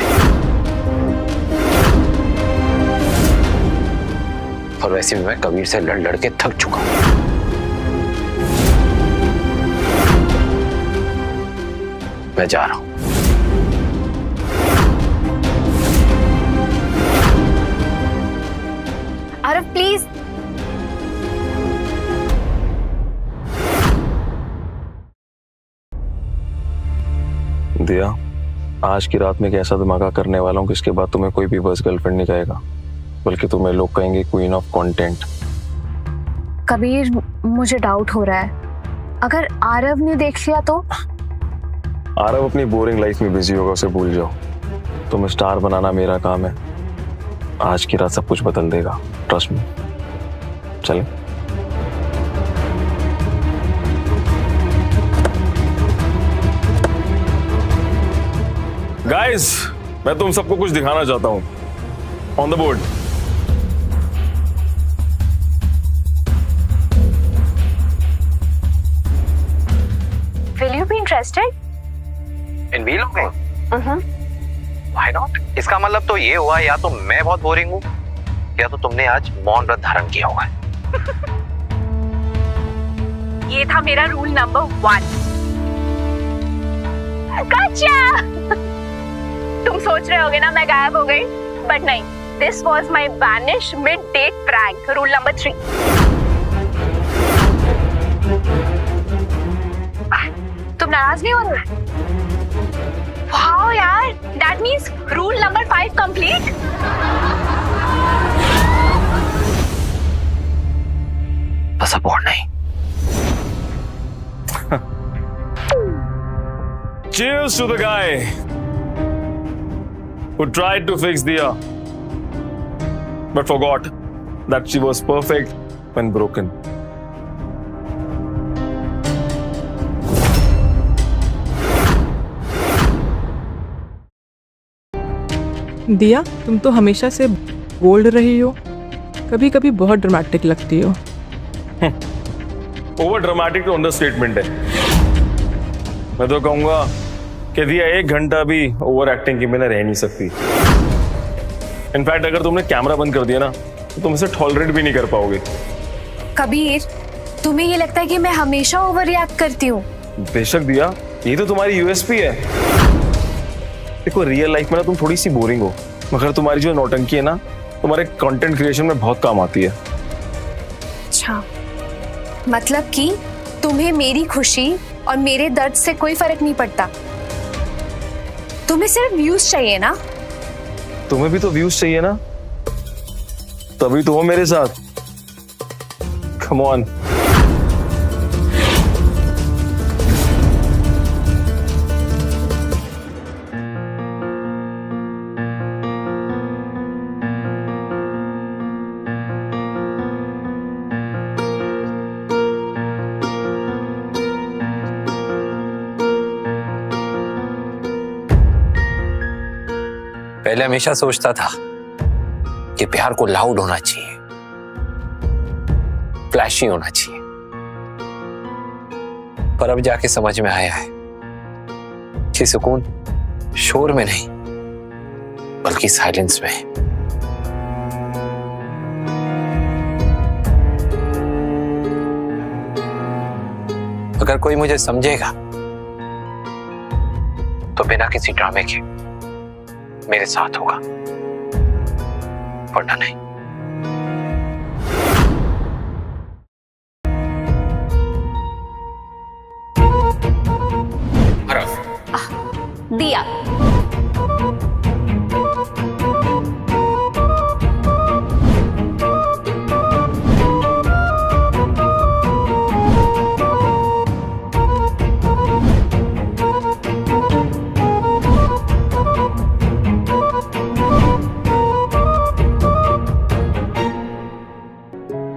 और वैसे भी मैं कबीर से लड़ लड़ के थक चुका हूं। मैं जा रहा हूं। आरव प्लीज। दिया, आज की रात में एक ऐसा धमाका करने वाला हूँ कि इसके बाद तुम्हें कोई भी बस गर्लफ्रेंड नहीं कहेगा, बल्कि तुम्हें लोग कहेंगे क्वीन ऑफ कंटेंट। कबीर, मुझे डाउट हो रहा है, अगर आरव ने देख लिया तो? आरव अपनी बोरिंग लाइफ में बिजी होगा, उसे भूल जाओ। तुम्हें स्टार बनाना मेरा काम है। आज की रात सब कुछ बदल देगा, ट्रस्ट मी। चलें? गाइस, मैं तुम सबको कुछ दिखाना चाहता हूं। On the board. Will you be interested? इन भी लोग Why not? इसका मतलब तो ये हुआ या तो मैं बहुत बोरिंग हूँ या तो तुमने आज मौन व्रत धारण किया हुआ है। ये था मेरा रूल नंबर 1। गच्चा! तुम सोच रहे होगे ना मैं गायब हो गई, बट नहीं, this was my banish mid date prank, rule number 3। तुम नाराज नहीं हो रहे? Means rule number 5 complete. बस अब और नहीं। Cheers to the guy who tried to fix Diya but forgot that she was perfect when broken. दिया, तुम तो हमेशा से बोल्ड रही हो, कभी कभी बहुत ड्रामेटिक लगती हो। ओवर ड्रामेटिक तो अंडरस्टेटमेंट है। मैं तो कहूंगा कि दिया 1 घंटा भी ओवर एक्टिंग के बिना रह नहीं सकती। इनफैक्ट अगर तुमने कैमरा बंद कर दिया ना तो तुम इसे टॉलरेट भी नहीं कर पाओगे। कबीर, तुम्हें ये लगता है कि मैं हमेशा ओवर रिएक्ट करती हूँ? बेशक दिया, ये तो तुम्हारी यूएसपी है। देखो रियल लाइफ में ना तुम थोड़ी सी बोरिंग हो, मगर तुम्हारी जो नौटंकी है ना तुम्हारे कंटेंट क्रिएशन में बहुत काम आती है। अच्छा, मतलब कि तुम्हें मेरी खुशी और मेरे दर्द से कोई फर्क नहीं पड़ता? तुम्हें सिर्फ व्यूज चाहिए ना? तुम्हें भी तो व्यूज चाहिए ना, तभी तो हो मेरे साथ। Come on. पहले हमेशा सोचता था कि प्यार को लाउड होना चाहिए, फ्लैशी होना चाहिए, पर अब जाके समझ में आया है कि सुकून शोर में नहीं बल्कि साइलेंस में है। अगर कोई मुझे समझेगा तो बिना किसी ड्रामे के मेरे साथ होगा, वरना नहीं। दिया,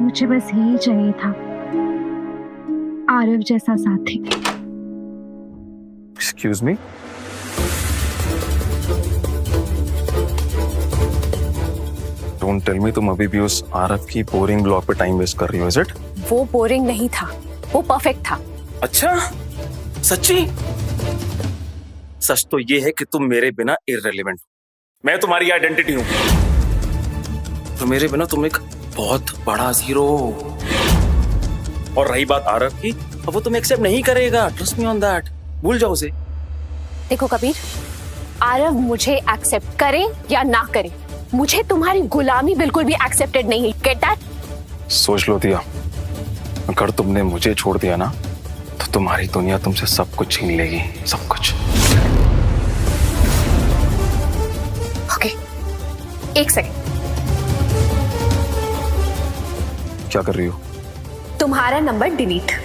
मुझे बस यही चाहिए था, आरव जैसा साथी। Excuse me, don't tell me तुम अभी भी उस आरव की बोरिंग ब्लॉग पे टाइम वेस्ट कर रही हो, इज इट? वो बोरिंग नहीं था, वो परफेक्ट था। अच्छा, सच्ची? सच तो ये है कि तुम मेरे बिना इररिलेवेंट हो, मैं तुम्हारी आइडेंटिटी हूं, तो मेरे बिना तुम एक बहुत बड़ा जीरो हो। और रही बात आरव की, अब वो तुम एक्सेप्ट नहीं करेगा, ट्रस्ट मी ऑन दैट, भूल जाओ उसे। देखो कबीर, आरव मुझे एक्सेप्ट करे या ना करे, मुझे तुम्हारी गुलामी बिल्कुल भी एक्सेप्टेड नहीं है। Get that? सोच लो दिया, अगर तुमने मुझे छोड़ दिया ना तो तुम्हारी दुनिया तुमसे सब कुछ छीन लेगी, सब कुछ। ओके, एक सेकंड। क्या कर रही हो? तुम्हारा नंबर डिलीटेड।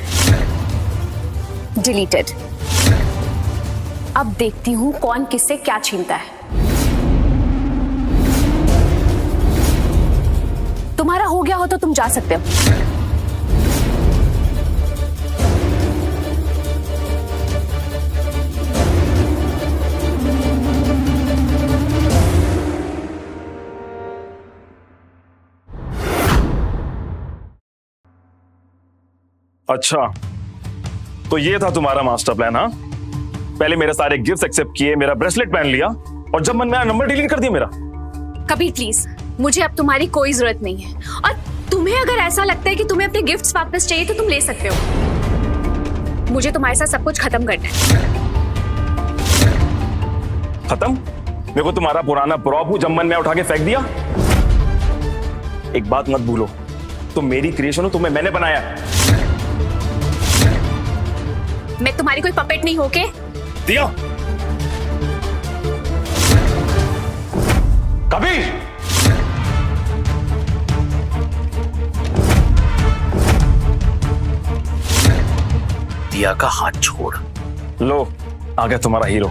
अब देखती हूं कौन किससे क्या छीनता है। तुम्हारा हो गया हो तो तुम जा सकते हो। अच्छा, तो ये था तुम्हारा मास्टर प्लान? हाँ, पहले मेरे सारे गिफ्ट्स एक्सेप्ट किए, मेरा ब्रेसलेट पहन लिया, और जब मन में आया नंबर डिलीट कर दिया मेरा। कबीर प्लीज, मुझे अब तुम्हारी कोई जरूरत नहीं है, और तुम्हें अगर ऐसा लगता है कि तुम्हें अपने गिफ्ट्स वापस चाहिए तो तुम ले सकते हो। मुझे तुम्हारे साथ सब कुछ खत्म करना है। खत्म? मेरे को तुम्हारा पुराना प्रॉप हूं, जब मन में उठा के फेंक दिया। एक बात मत भूलो, तुम मेरी क्रिएशन हो, तुम्हें मैंने बनाया। मैं तुम्हारी कोई पपेट नहीं होके दिया। अभी दिया का हाथ छोड़। लो, आ गया तुम्हारा हीरो।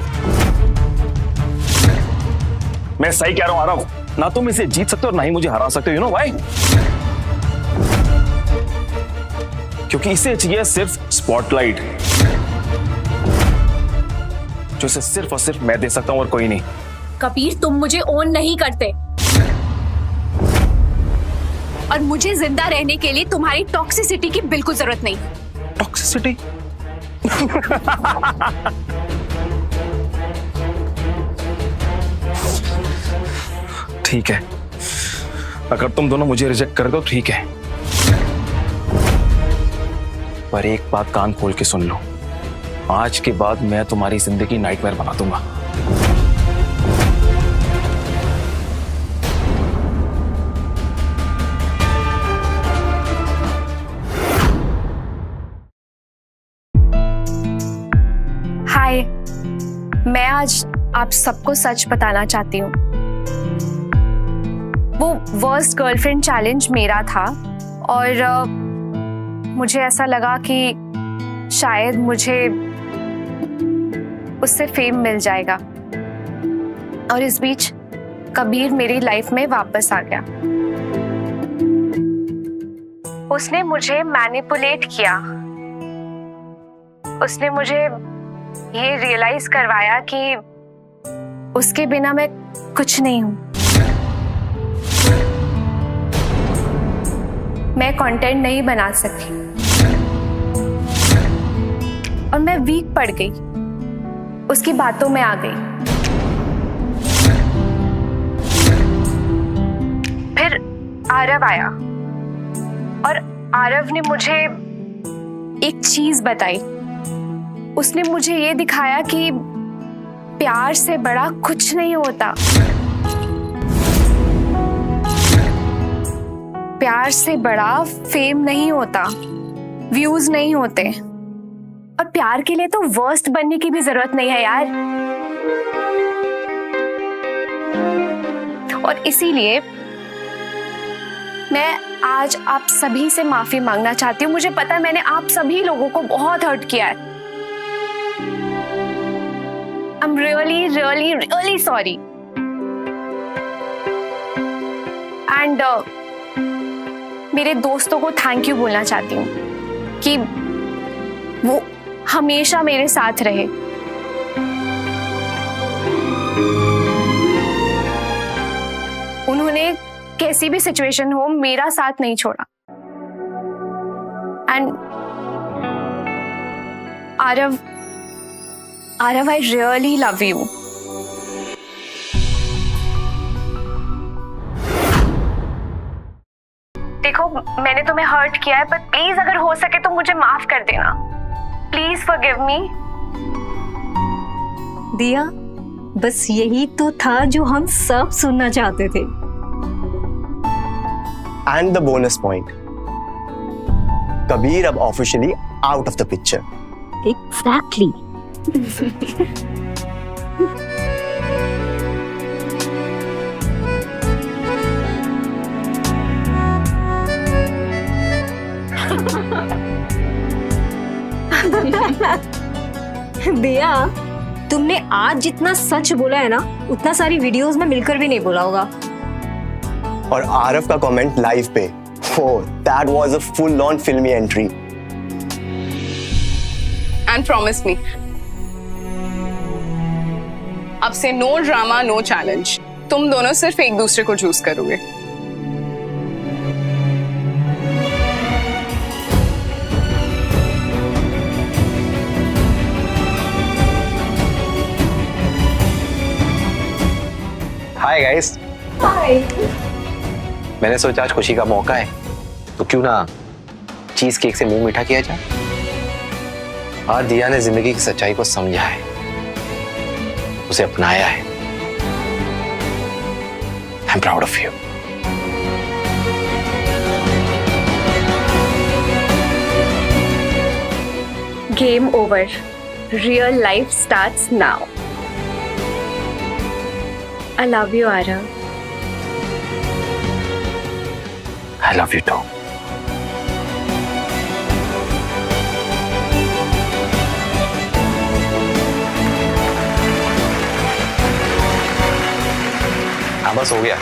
मैं सही कह रहा हूं आरव, ना तुम इसे जीत सकते हो और ना ही मुझे हरा सकते हो। You know why? क्योंकि इसे चाहिए सिर्फ स्पॉटलाइट, जो इसे सिर्फ और सिर्फ मैं दे सकता हूं और कोई नहीं। कबीर, तुम मुझे ओन नहीं करते और मुझे जिंदा रहने के लिए तुम्हारी टॉक्सिसिटी की बिल्कुल जरूरत नहीं। टॉक्सिसिटी? ठीक है, अगर तुम दोनों मुझे रिजेक्ट कर दो ठीक है, पर एक बात कान खोल के सुन लो, आज के बाद मैं तुम्हारी जिंदगी नाइटमेयर बना दूंगा। हाय, मैं आज आप सबको सच बताना चाहती हूँ। वो वर्स्ट गर्लफ्रेंड चैलेंज मेरा था और मुझे ऐसा लगा कि शायद मुझे उससे फेम मिल जाएगा, और इस बीच कबीर मेरी लाइफ में वापस आ गया। उसने मुझे मैनिपुलेट किया, उसने मुझे ये रियलाइज करवाया कि उसके बिना मैं कुछ नहीं हूं। मैं कंटेंट नहीं बना सकी और मैं वीक पड़ गई, उसकी बातों में आ गई। फिर आरव आया और आरव ने मुझे एक चीज बताई। उसने मुझे ये दिखाया कि प्यार से बड़ा कुछ नहीं होता, प्यार से बड़ा फेम नहीं होता, व्यूज नहीं होते, और प्यार के लिए तो वर्स्ट बनने की भी जरूरत नहीं है यार। और इसीलिए मैं आज आप सभी से माफी मांगना चाहती हूँ। मुझे पता है मैंने आप सभी लोगों को बहुत हर्ट किया है। I'm really, really, really sorry. And मेरे दोस्तों को थैंक यू बोलना चाहती हूँ कि वो हमेशा मेरे साथ रहे। उन्होंने कैसी भी सिचुएशन हो मेरा साथ नहीं छोड़ा। And Aarav, I really love you. देखो, मैंने तुम्हें हर्ट किया है, पर प्लीज अगर हो सके तो मुझे माफ कर देना। Please forgive me. दिया, बस यही तो था जो हम सब सुनना चाहते थे। And the bonus point, Kabir अब officially out of the picture. Exactly. Diya, तुमने आज जितना सच बोला है ना, उतना सारी वीडियोस में मिलकर भी नहीं बोला होगा। और आरव का कमेंट लाइव पे, oh, that was a full on filmy entry. And promise me, अब से नो ड्रामा, नो चैलेंज। तुम दोनों सिर्फ एक दूसरे को चूज करोगे। Hi guys. हाय। मैंने सोचा आज खुशी का मौका है, तो क्यों ना चीज केक से मुंह मीठा किया जाए। आज दिया ने जिंदगी की सच्चाई को समझा है, उसे अपनाया है। I am proud of you. Game over, real life starts now. I love you, Arav. I love you too. हाँ बस हो गया।